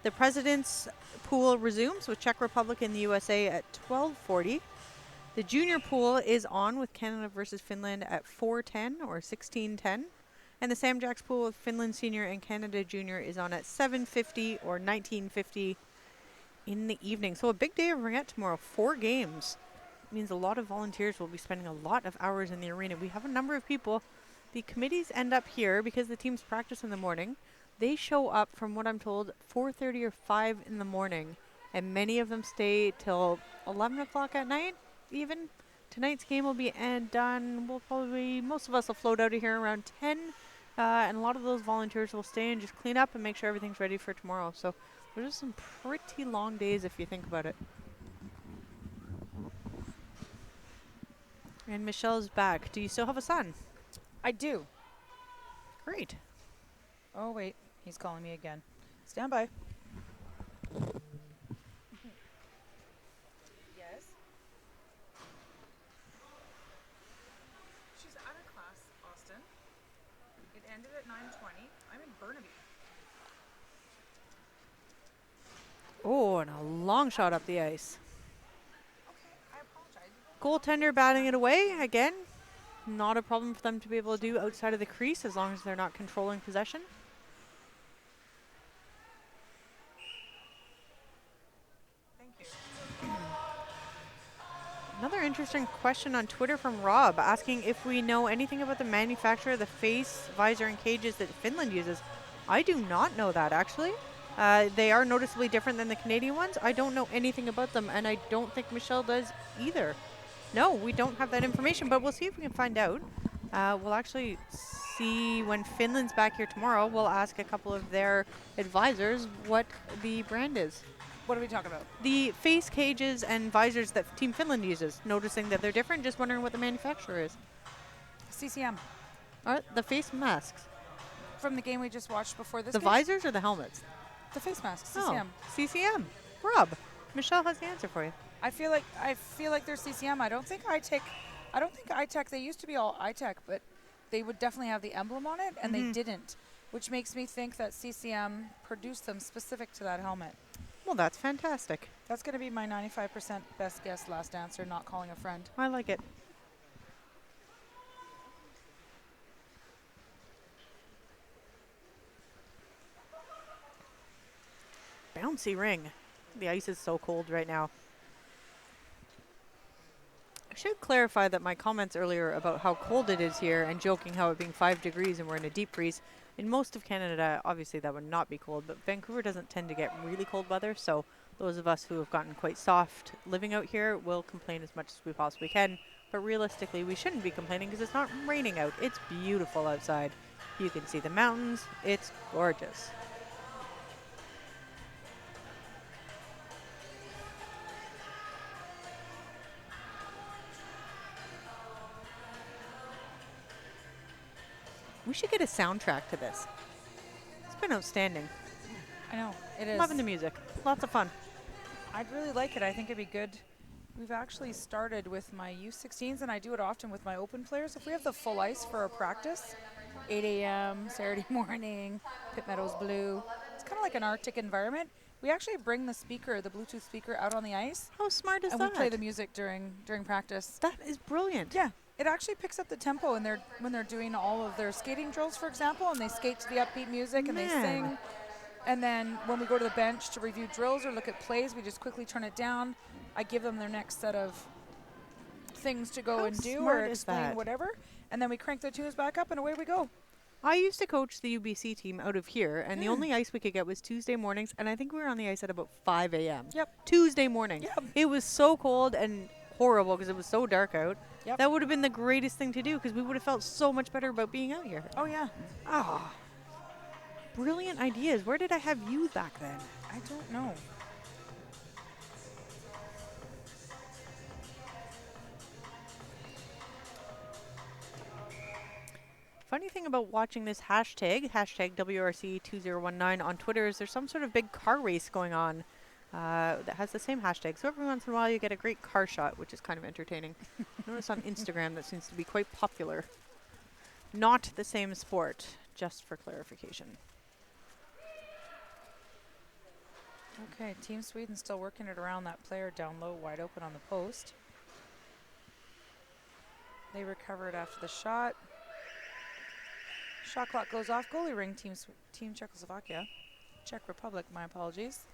The President's Pool resumes with Czech Republic and the USA at 12:40. The junior pool is on with Canada versus Finland at 4:10 or 16:10. And the Sam Jacks pool with Finland Senior and Canada Junior is on at 7:50 or 19:50 in the evening. So a big day of Ringette tomorrow. 4 games. It means a lot of volunteers will be spending a lot of hours in the arena. We have a number of people. The committees end up here because the teams practice in the morning. They show up, from what I'm told, 4:30 or 5 in the morning. And many of them stay till 11 o'clock at night, even. Tonight's game will be done. Most of us will float out of here around 10. And a lot of those volunteers will stay and just clean up and make sure everything's ready for tomorrow. So there's some pretty long days if you think about it. And Michelle's back. Do you still have a son? I do. Great. Oh, wait. He's calling me again. Stand by. Yes? She's out of class, Austin. It ended at 9:20. I'm in Burnaby. Oh, and a long shot up the ice. Okay, I apologize. Goaltender batting it away again. Not a problem for them to be able to do outside of the crease as long as they're not controlling possession. Thank you. Another interesting question on Twitter from Rob asking if we know anything about the manufacturer of the face, visor, and cages that Finland uses. I do not know that, actually. They are noticeably different than the Canadian ones. I don't know anything about them, and I don't think Michelle does either. No, we don't have that information, but we'll see if we can find out. We'll actually see when Finland's back here tomorrow. We'll ask a couple of their advisors what the brand is. What are we talking about? The face cages and visors that Team Finland uses. Noticing that they're different, just wondering what the manufacturer is. CCM. The face masks. From the game we just watched before this The game? visors or the helmets? The face masks, CCM. Oh, CCM. Rob, Michelle has the answer for you. I feel like they're CCM. I don't think iTech, they used to be all iTech, but they would definitely have the emblem on it, and they didn't, which makes me think that CCM produced them specific to that helmet. Well, that's fantastic. That's going to be my 95% best guess last answer, not calling a friend. I like it. Bouncy ring. The ice is so cold right now. I should clarify that my comments earlier about how cold it is here and joking how it being 5 degrees and we're in a deep freeze. In most of Canada, obviously that would not be cold, but Vancouver doesn't tend to get really cold weather, so those of us who have gotten quite soft living out here will complain as much as we possibly can. But realistically, we shouldn't be complaining because it's not raining out. It's beautiful outside. You can see the mountains. It's gorgeous. We should get a soundtrack to this. It's been outstanding. I know, it is. Loving the music. Lots of fun. I'd really like it. I think it'd be good. We've actually started with my U16s, and I do it often with my open players. If we have the full ice for our practice, 8 a.m., Saturday morning, Pitt Meadows Blue. It's kind of like an Arctic environment. We actually bring the speaker, the Bluetooth speaker, out on the ice. How smart is and that? And we play the music during practice. That is brilliant. Yeah. It actually picks up the tempo when they're doing all of their skating drills, for example, and they skate to the upbeat music and they sing. And then when we go to the bench to review drills or look at plays, we just quickly turn it down. I give them their next set of things to go and do or explain whatever. And then we crank the tunes back up and away we go. I used to coach the UBC team out of here, and the only ice we could get was Tuesday mornings, and I think we were on the ice at about 5 a.m. Yep. Tuesday morning. Yep. It was so cold and horrible because it was so dark out. Yep. That would have been the greatest thing to do because we would have felt so much better about being out here. Oh, yeah. Ah, brilliant ideas. Where did I have you back then? I don't know. Funny thing about watching this hashtag WRC2019 on Twitter is there's some sort of big car race going on that has the same hashtag. So every once in a while you get a great car shot, which is kind of entertaining. Notice on Instagram that seems to be quite popular. Not the same sport, just for clarification. Okay, Team Sweden still working it around that player down low, wide open on the post. They recover it after the shot. Shot clock goes off. Goalie ring, Team Czechoslovakia. Czech Republic, my apologies.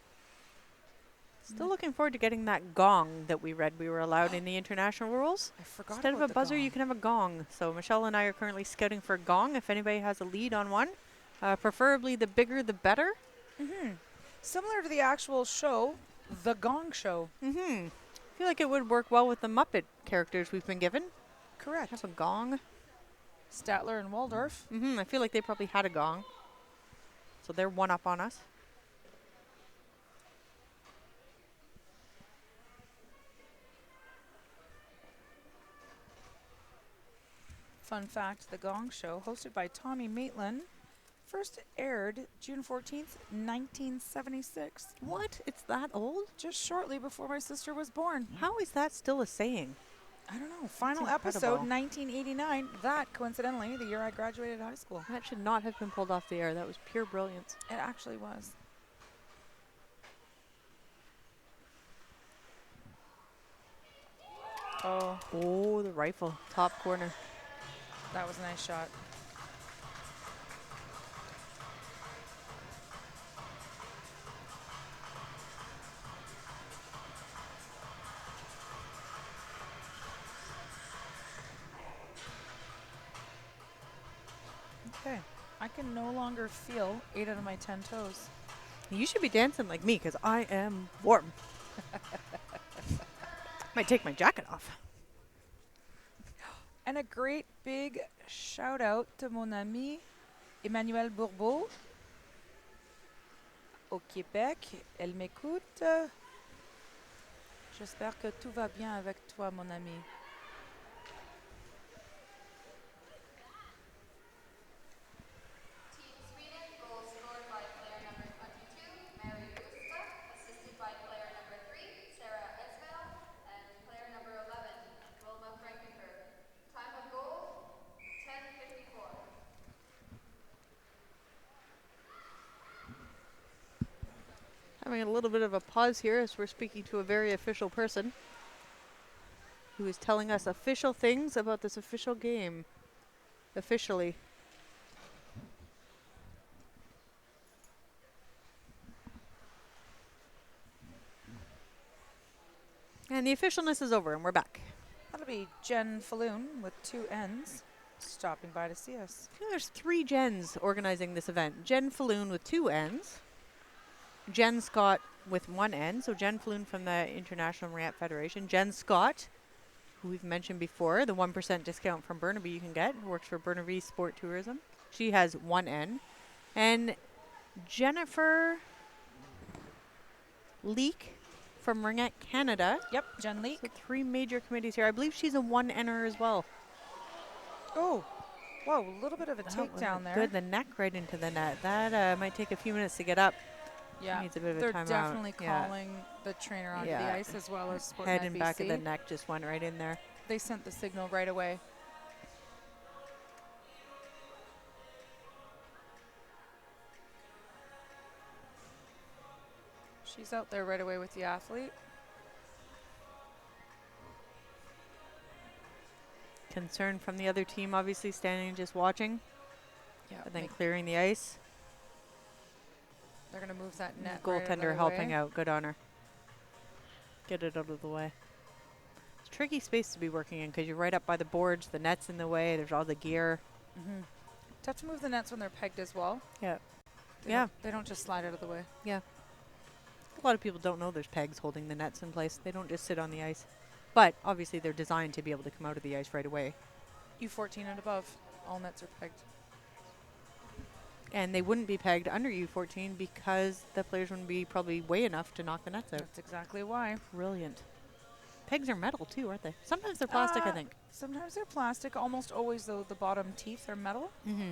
Still looking forward to getting that gong that we read we were allowed in the international rules. I forgot Instead of about a the buzzer, gong. you can have a gong. So Michelle and I are currently scouting for a gong if anybody has a lead on one. Preferably the bigger the better. Similar to the actual show, The Gong Show. I feel like it would work well with the Muppet characters we've been given. Correct. Have a gong. Statler and Waldorf. I feel like they probably had a gong. So they're one up on us. Fun fact, The Gong Show, hosted by Tommy Maitland, first aired June 14th, 1976. What? It's that old? Just shortly before my sister was born. How is that still a saying? I don't know. Final incredible. episode, 1989. That, coincidentally, the year I graduated high school. That should not have been pulled off the air. That was pure brilliance. It actually was. Oh, the rifle. Top corner. That was a nice shot. Okay. I can no longer feel 8 out of my 10 toes. You should be dancing like me because I am warm. Might take my jacket off. And a great big shout out to mon ami Emmanuel Bourbeau au Québec. Elle m'écoute. J'espère que tout va bien avec toi, mon ami. Team Sweden, goal scored by player number 22, Mary Gusta, assisted by player number 3, Sarah Esvel, and player number 11, Wilma Frankenberg. Time of goal, 10:54. Having a little bit of a pause here as we're speaking to a very official person who is telling us official things about this official game. Officially. And the officialness is over and we're back. That'll be Jen Falloon with 2 N's stopping by to see us. I think there's 3 Jens organizing this event. Jen Falloon with 2 N's. Jen Scott with 1 N. So Jen Falloon from the International Ringette Federation. Jen Scott, who we've mentioned before, the 1% discount from Burnaby you can get, who works for Burnaby Sport Tourism. She has 1 N. And Jennifer Leek from Ringette Canada. Yep, Jen Leek. So 3 major committees here. I believe she's a 1N'er as well. Oh, whoa, a little bit of a That was takedown there. Good, the neck right into the net. That might take a few minutes to get up. Yeah, Needs a bit of a they're timeout. definitely Yeah. calling the trainer onto Yeah. the ice as well as Sportnet Head and back of the BC. neck just went right in there. They sent the signal right away. She's out there right away with the athlete. Concern from the other team, obviously standing and just watching, Yeah, but then clearing the ice. they're going to move that net. Goaltender right helping away. out. Good on her. Get it out of the way. It's a tricky space to be working in because you're right up by the boards. The net's in the way. There's all the gear. To have to move the nets when they're pegged as well. Yeah. They don't just slide out of the way. Yeah. A lot of people don't know there's pegs holding the nets in place. They don't just sit on the ice. But obviously they're designed to be able to come out of the ice right away. U14 and above, all nets are pegged. And they wouldn't be pegged under U14 because the players wouldn't be probably way enough to knock the nets out. That's exactly why. Brilliant. Pegs are metal too, aren't they? Sometimes they're plastic, I think. Sometimes they're plastic. Almost always, though, the bottom teeth are metal. Mm-hmm.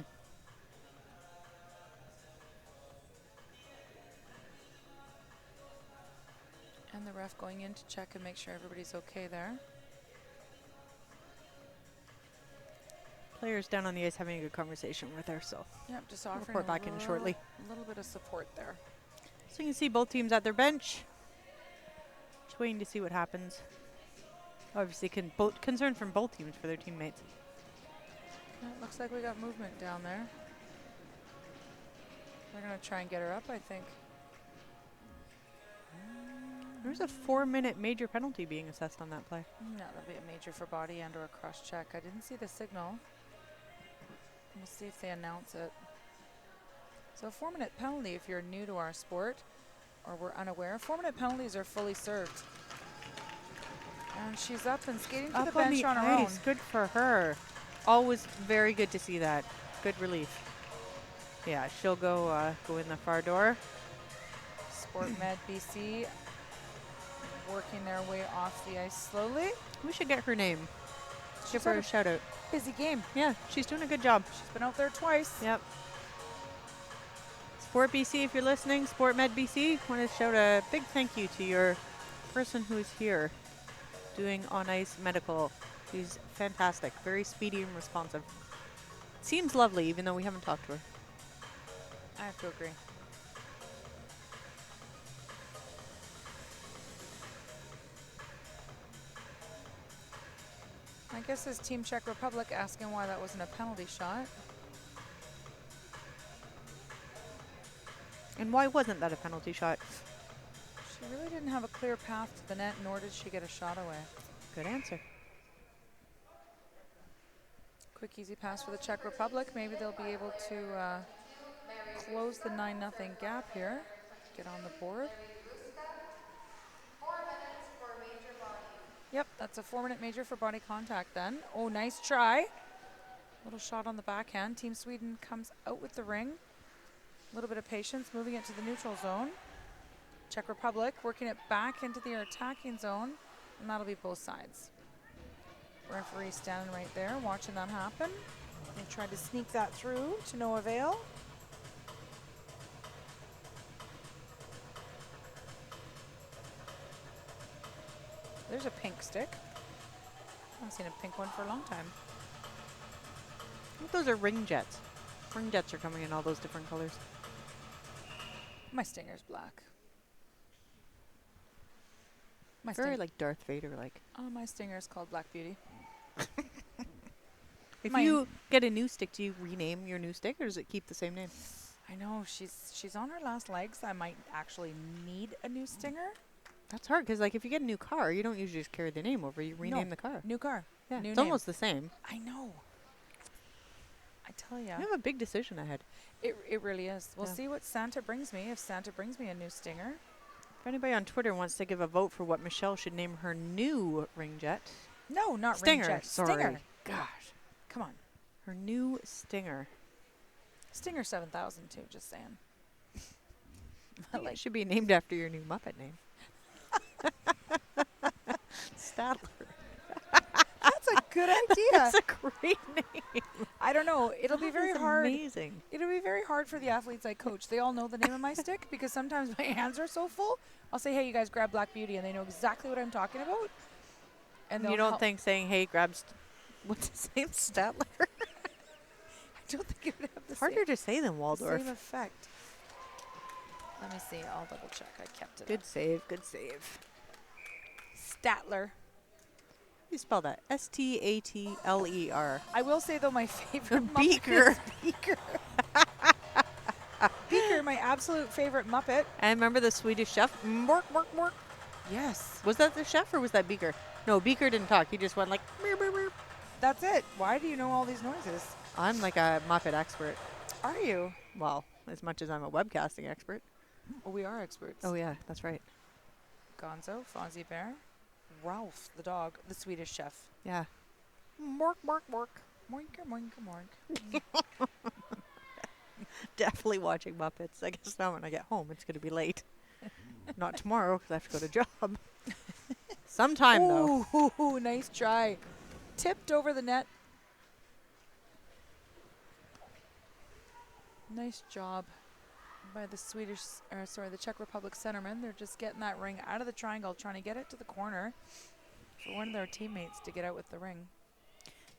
And the ref going in to check and make sure everybody's okay there. Players down on the ice having a good conversation with her, so Yep, just offering report back in shortly. A little bit of support there. So you can see both teams at their bench. Just waiting to see what happens. Obviously, concern from both teams for their teammates. Yeah, it looks like we got movement down there. They're going to try and get her up, I think. There's a 4-minute major penalty being assessed on that play. No, that'll be a major for body and or a cross check. I didn't see the signal. We'll see if they announce it. So a 4-minute penalty if you're new to our sport or we're unaware. 4-minute penalties are fully served. And she's up and skating to the bench on her own. Good for her. Always very good to see that. Good relief. Yeah, she'll go in the far door. Sport Med BC working their way off the ice slowly. We should get her name. Give She's her had a shout out. busy game. Yeah, she's doing a good job. She's been out there twice. Yep. Sport BC, if you're listening, Sport Med BC, want to shout a big thank you to your person who is here doing on-ice medical. She's fantastic, very speedy and responsive. Seems lovely, even though we haven't talked to her. I have to agree. I guess this Team Czech Republic asking why that wasn't a penalty shot. And why wasn't that a penalty shot? She really didn't have a clear path to the net, nor did she get a shot away. Good answer. Quick, easy pass for the Czech Republic. Maybe they'll be able to close the 9-0 gap here. Get on the board. 4 minutes for major body. Yep, that's a 4-minute major for body contact then. Oh, nice try. Little shot on the backhand. Team Sweden comes out with the ring. A little bit of patience, moving it to the neutral zone. Czech Republic working it back into their attacking zone, and that'll be both sides. Referee standing right there, watching that happen. They tried to sneak that through to no avail. There's a pink stick. I haven't seen a pink one for a long time. I think those are ring jets. Ring jets are coming in all those different colors. My stinger's black. My Very like Darth Vader like. Oh, my stinger's called Black Beauty. If Mine. you get a new stick, do you rename your new stick or does it keep the same name? I know, she's on her last legs. I might actually need a new stinger. That's hard because like if you get a new car, you don't usually just carry the name over, you rename the car. New car. Yeah, New it's name. almost the same. I know. I tell ya. You have a big decision ahead. It really is. We'll Yeah. see what Santa brings me. If Santa brings me a new stinger. If anybody on Twitter wants to give a vote for what Michelle should name her new ring jet. No, not Stinger. Ringette. Sorry. Stinger. Gosh. Come on. Her new Stinger. Stinger 7000 too, just saying. I think it should be named after your new Muppet name. Statler. That's a good idea. That's a great name. I don't know. It'll be That very is hard. Amazing. It'll be very hard for the athletes I coach. They all know the name of my stick because sometimes my hands are so full. I'll say, hey, you guys grab Black Beauty, and they know exactly what I'm talking about. And You don't think saying, hey, grab, what's his name, Statler? I don't think it would have the It's harder to say than Waldorf. same effect. Let me see. I'll double check. I kept it. Good save, good save. Statler. How do you spell that? S-T-A-T-L-E-R. I will say, though, my favorite Muppet Beaker. is Beaker. Beaker, my absolute favorite Muppet. And remember the Swedish chef? Mork, mork, mork. Yes. Was that the chef or was that Beaker? No, Beaker didn't talk. He just went like, meow, meow, meow. That's it. Why do you know all these noises? I'm like a Muppet expert. Are you? Well, as much as I'm a webcasting expert. Oh, we are experts. Oh, yeah, that's right. Gonzo, Fozzie Bear, Ralph the dog, the Swedish chef. Yeah. Mork, mork, mork. Moinker, moinker, mork. Definitely watching Muppets. I guess now when I get home, it's going to be late. Not tomorrow because I have to go to job. Sometime, though. Ooh, nice try. Tipped over the net. Nice job by the the Czech Republic centerman. They're just getting that ring out of the triangle, trying to get it to the corner for one of their teammates to get out with the ring.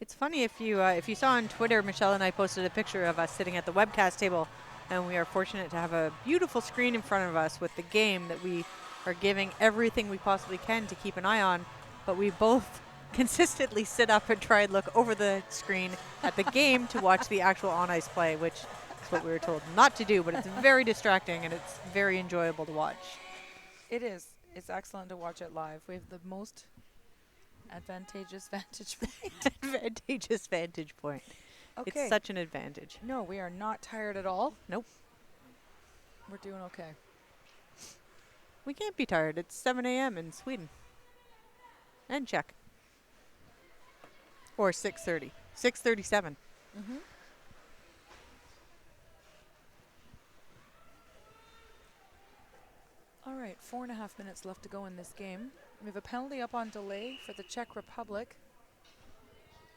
It's funny if you saw on Twitter, Michelle and I posted a picture of us sitting at the webcast table, and we are fortunate to have a beautiful screen in front of us with the game that we are giving everything we possibly can to keep an eye on, but we both consistently sit up and try and look over the screen at the game to watch the actual on-ice play, which is what we were told not to do, but it's very distracting and it's very enjoyable to watch. It is. It's excellent to watch it live. We have the most advantageous vantage point. Advantageous vantage point. Okay. It's such an advantage. No, we are not tired at all. Nope. We're doing okay. We can't be tired. It's 7 a.m. in Sweden. And Czech. Or 6:30. 6:37. Mm-hmm. All right, 4.5 minutes left to go in this game. We have a penalty up on delay for the Czech Republic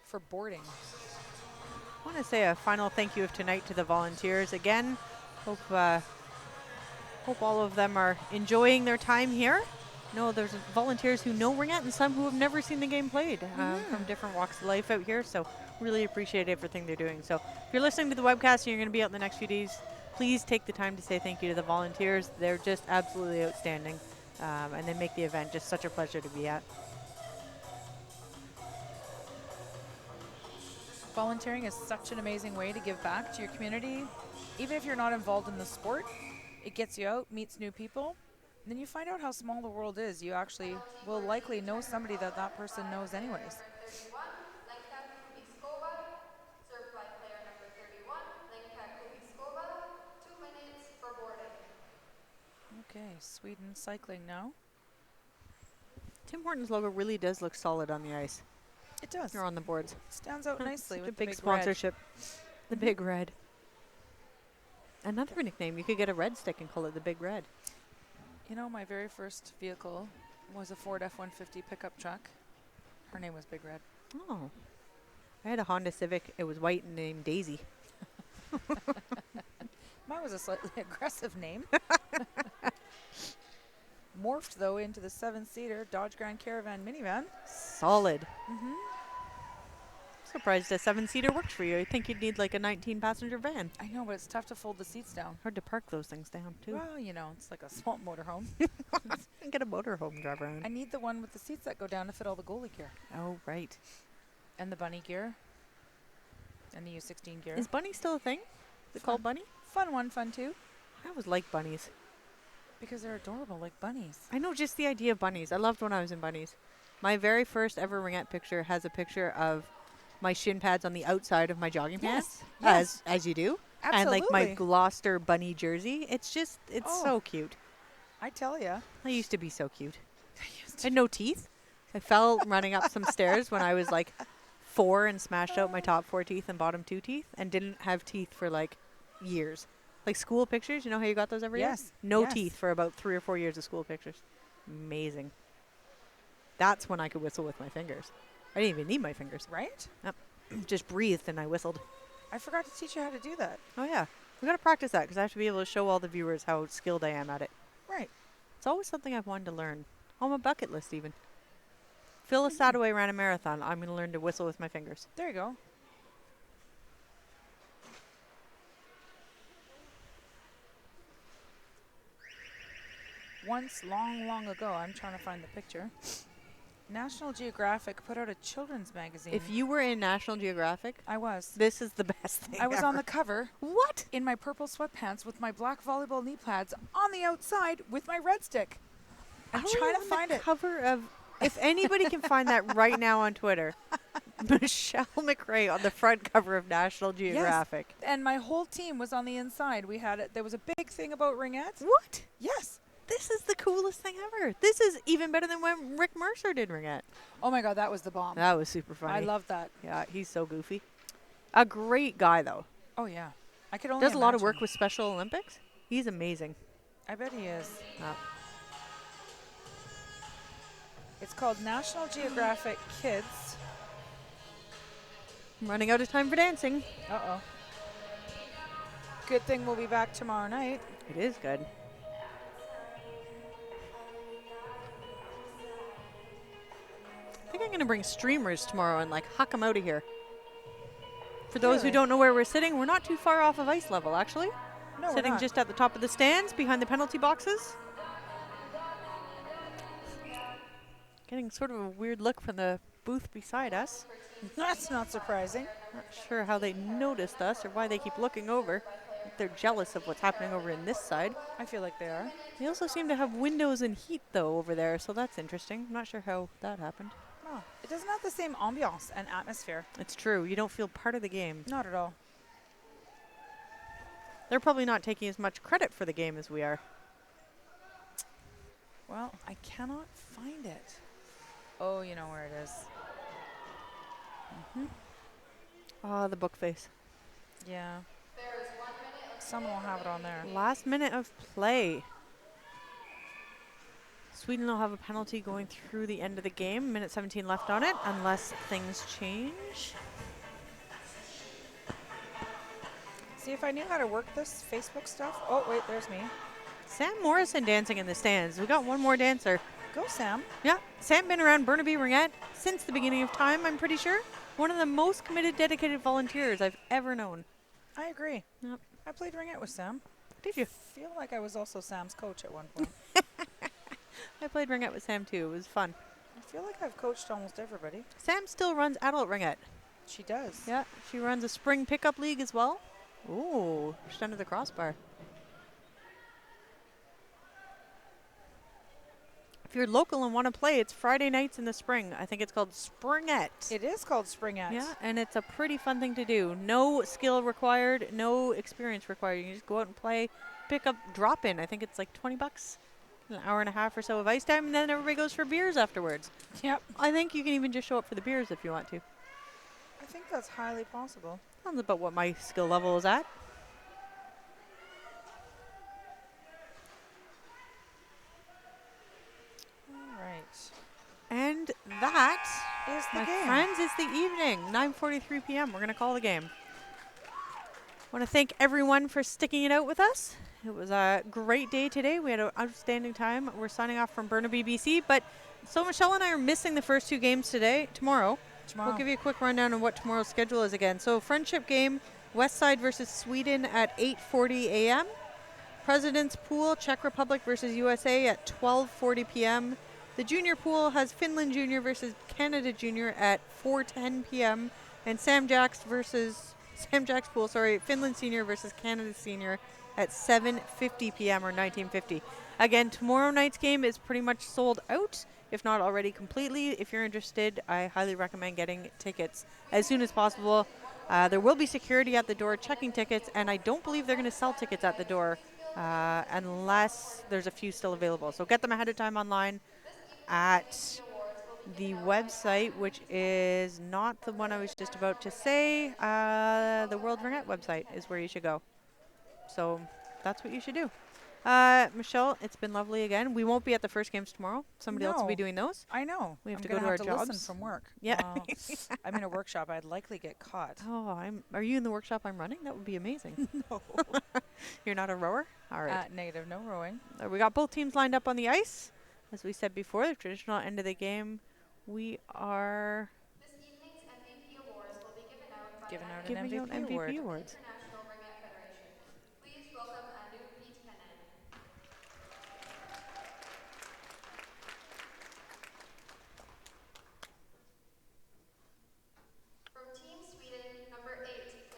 for boarding. I want to say a final thank you of tonight to the volunteers. Again, hope all of them are enjoying their time here. No, there's volunteers who know Ringette and some who have never seen the game played from different walks of life out here. So really appreciate everything they're doing. So if you're listening to the webcast and you're going to be out in the next few days, please take the time to say thank you to the volunteers. They're just absolutely outstanding. And they make the event just such a pleasure to be at. Volunteering is such an amazing way to give back to your community. Even if you're not involved in the sport, it gets you out, meets new people. And then you find out how small the world is. You actually will likely know somebody that person knows anyways. 31, Lenka Kubiskova, served by player number 31, Lenka Kubiskova, 2 minutes for boarding. Okay, Sweden cycling now. Tim Hortons logo really does look solid on the ice. It does. Or on the boards. Stands out nicely Such with a big the sponsorship. The Big Red. Another nickname. You could get a red stick and call it the Big Red. You know, my very first vehicle was a Ford F-150 pickup truck. Her name was Big Red. Oh. I had a Honda Civic. It was white and named Daisy. Mine was a slightly aggressive name. Morphed, though, into the 7-seater Dodge Grand Caravan minivan. Solid. Mm-hmm. Surprised a 7-seater worked for you. I think you'd need like a 19-passenger van. I know, but it's tough to fold the seats down. Hard to park those things down, too. Well, you know, it's like a swamp motorhome. Get a motorhome drive around. I need the one with the seats that go down to fit all the goalie gear. Oh, right. And the bunny gear. And the U16 gear. Is Bunny still a thing? Is it called Bunny? Fun one, fun two. I always liked bunnies. Because they're adorable, like bunnies. I know, just the idea of bunnies. I loved when I was in bunnies. My very first ever Ringette picture has a picture of my shin pads on the outside of my jogging pants. Yes. As you do. Absolutely. And like my Gloucester bunny jersey. It's just, it's so cute. I tell ya. I used to be so cute. I had no teeth. I fell running up some stairs when I was like 4 and smashed out my top 4 teeth and bottom 2 teeth and didn't have teeth for like years. Like school pictures, you know how you got those every year? Yes. No Yes. teeth for about 3 or 4 years of school pictures. Amazing. That's when I could whistle with my fingers. I didn't even need my fingers. Right? Just breathed and I whistled. I forgot to teach you how to do that. Oh yeah. We got to practice that because I have to be able to show all the viewers how skilled I am at it. Right. It's always something I've wanted to learn. On my bucket list even. Phyllis Sadaway ran a marathon. I'm going to learn to whistle with my fingers. There you go. Once, long, long ago, I'm trying to find the picture, National Geographic put out a children's magazine. If you were in National Geographic, I was. this is the best thing I was on ever. the cover. What? In my purple sweatpants with my black volleyball knee pads on the outside with my red stick. I'm How are trying you to on the find it. cover of. If anybody can find that right now on Twitter, Michelle McRae on the front cover of National Geographic. And my whole team was on the inside. We had it. There was a big thing about ringettes. What? Yes. This is the coolest thing ever. This is even better than when Rick Mercer did Ringette. Oh my God, that was the bomb. That was super funny. I love that. Yeah, he's so goofy. A great guy, though. Oh yeah. I could only Does a lot of work imagine. with Special Olympics. He's amazing. I bet he is. Uh, It's called National Geographic Kids. I'm running out of time for dancing. Uh-oh. Good thing we'll be back tomorrow night. It is good. I think I'm going to bring streamers tomorrow and like huck them out of here. For those who Really? don't know where we're sitting, we're not too far off of ice level, actually. No, Sitting we're not. just at the top of the stands behind the penalty boxes. Getting sort of a weird look from the booth beside us. That's not surprising. Not sure how they noticed us or why they keep looking over. They're jealous of what's happening over in this side. I feel like they are. They also seem to have windows and heat, though, over there, so that's interesting. I'm not sure how that happened. Oh, it doesn't have the same ambiance and atmosphere. It's true. You don't feel part of the game. Not at all. They're probably not taking as much credit for the game as we are. Well, I cannot find it. Oh, you know where it is. Oh, the book face. Yeah. Someone will have it on there. Last minute of play. Sweden will have a penalty going through the end of the game. Minute 17 left on it, unless things change. See, if I knew how to work this Facebook stuff. Oh, wait, there's me. Sam Morrison dancing in the stands. We got one more dancer. Go, Sam. Yeah, Sam been around Burnaby Ringette since the beginning of time, I'm pretty sure. One of the most committed, dedicated volunteers I've ever known. I agree. Yep. I played ringette with Sam. Did you? Feel like I was also Sam's coach at one point. I played Ringette with Sam too. It was fun. I feel like I've coached almost everybody. Sam still runs adult Ringette. She does. Yeah, she runs a spring pickup league as well. Ooh, just under the crossbar. If you're local and want to play, it's Friday nights in the spring. I think it's called Springette. It is called springette. Yeah, and it's a pretty fun thing to do. No skill required, no experience required. You can just go out and play, pick up, drop in. I think it's like $20, an hour and a half or so of ice time, and then everybody goes for beers afterwards. Yep. I think you can even just show up for the beers if you want to. I think that's highly possible. Sounds about what my skill level is at. All right. And that, Is the my game. friends, is the evening. 9:43 p.m. We're going to call the game. Want to thank everyone for sticking it out with us. It was a great day today. We had an outstanding time. We're signing off from Burnaby, BC. But so Michelle and I are missing the first two games tomorrow. Tomorrow. We'll give you a quick rundown on what tomorrow's schedule is again. So friendship game, Westside versus Sweden at 8:40 a.m. President's Pool, Czech Republic versus USA at 12:40 p.m. The junior pool has Finland Junior versus Canada Junior at 4:10 p.m. and Sam Jack's pool, Finland Senior versus Canada Senior at 7:50 p.m. or 1950. Again, tomorrow night's game is pretty much sold out, if not already completely. If you're interested, I highly recommend getting tickets as soon as possible. There will be security at the door checking tickets, and I don't believe they're going to sell tickets at the door unless there's a few still available. So get them ahead of time online at the website, which is not the one I was just about to say. The World Ringette website is where you should go. So that's what you should do. Michelle, it's been lovely again. We won't be at the first games tomorrow. Somebody else will be No. doing those. I know. We have I'm to go gonna to our have to listen jobs. from work. Yeah. I'm in a workshop. I'd likely get caught. Oh, are you in the workshop I'm running? That would be amazing. No. You're not a rower? All right. Negative. No rowing. We got both teams lined up on the ice. As we said before, the traditional end of the game, we are This evening's MVP awards will be given out by Given the out an giving out MVP award. MVP awards. International Ringette Federation. Please welcome Anu Viitanen. From Team Sweden, number 8,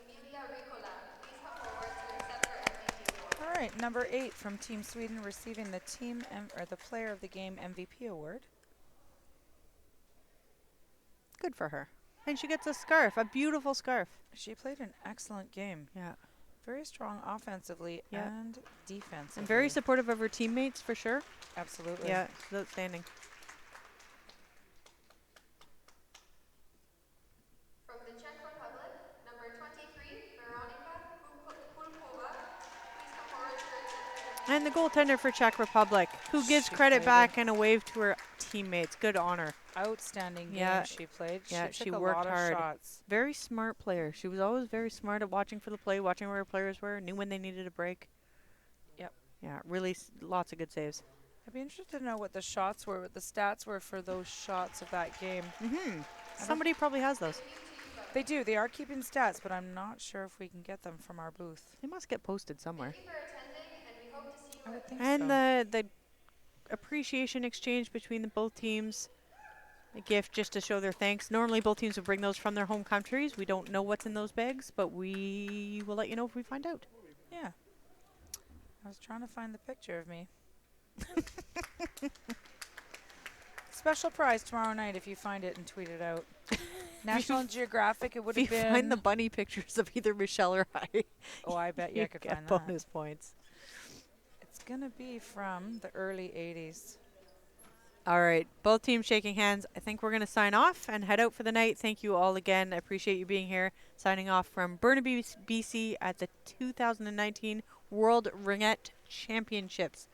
Emilia Ricola. Please come forward to accept her MVP award. All right. Number 8 from Team Sweden receiving the the Player of the Game MVP award. Good for her. And she gets a scarf, a beautiful scarf. She played an excellent game. Yeah. Very strong offensively Yeah. and defensively. And very supportive of her teammates, for sure. Absolutely. Yeah, she's outstanding. From the Czech Republic, number 23, Veronika Kulkova. Please come forward to register. And the goaltender for Czech Republic, who gives She credit played back and a wave to her teammates. Good honor. Outstanding Yeah. game she played. Yeah, she she took a worked lot hard. of shots. Very smart player. She was always very smart at watching for the play, watching where her players were, knew when they needed a break. Yep. Yeah, really lots of good saves. I'd be interested to know what the shots were, what the stats were for those shots of that game. Somebody probably has those. They do. They are keeping stats, but I'm not sure if we can get them from our booth. They must get posted somewhere. Thank you for attending, and we hope to see you I would at think And so. the appreciation exchange between the both teams, a gift just to show their thanks. Normally both teams would bring those from their home countries. We don't know what's in those bags, but we will let you know if we find out. Yeah. I was trying to find the picture of me. Special prize tomorrow night if you find it and tweet it out. National Geographic, it would If have you been. find the bunny pictures of either Michelle or I, Oh, I bet you I could get find that. bonus points. It's going to be from the early 80s. All right, both teams shaking hands. I think we're going to sign off and head out for the night. Thank you all again. I appreciate you being here. Signing off from Burnaby, BC at the 2019 World Ringette Championships.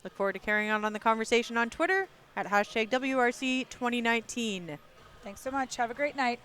Look forward to carrying on the conversation on Twitter at #WRC2019. Thanks so much. Have a great night.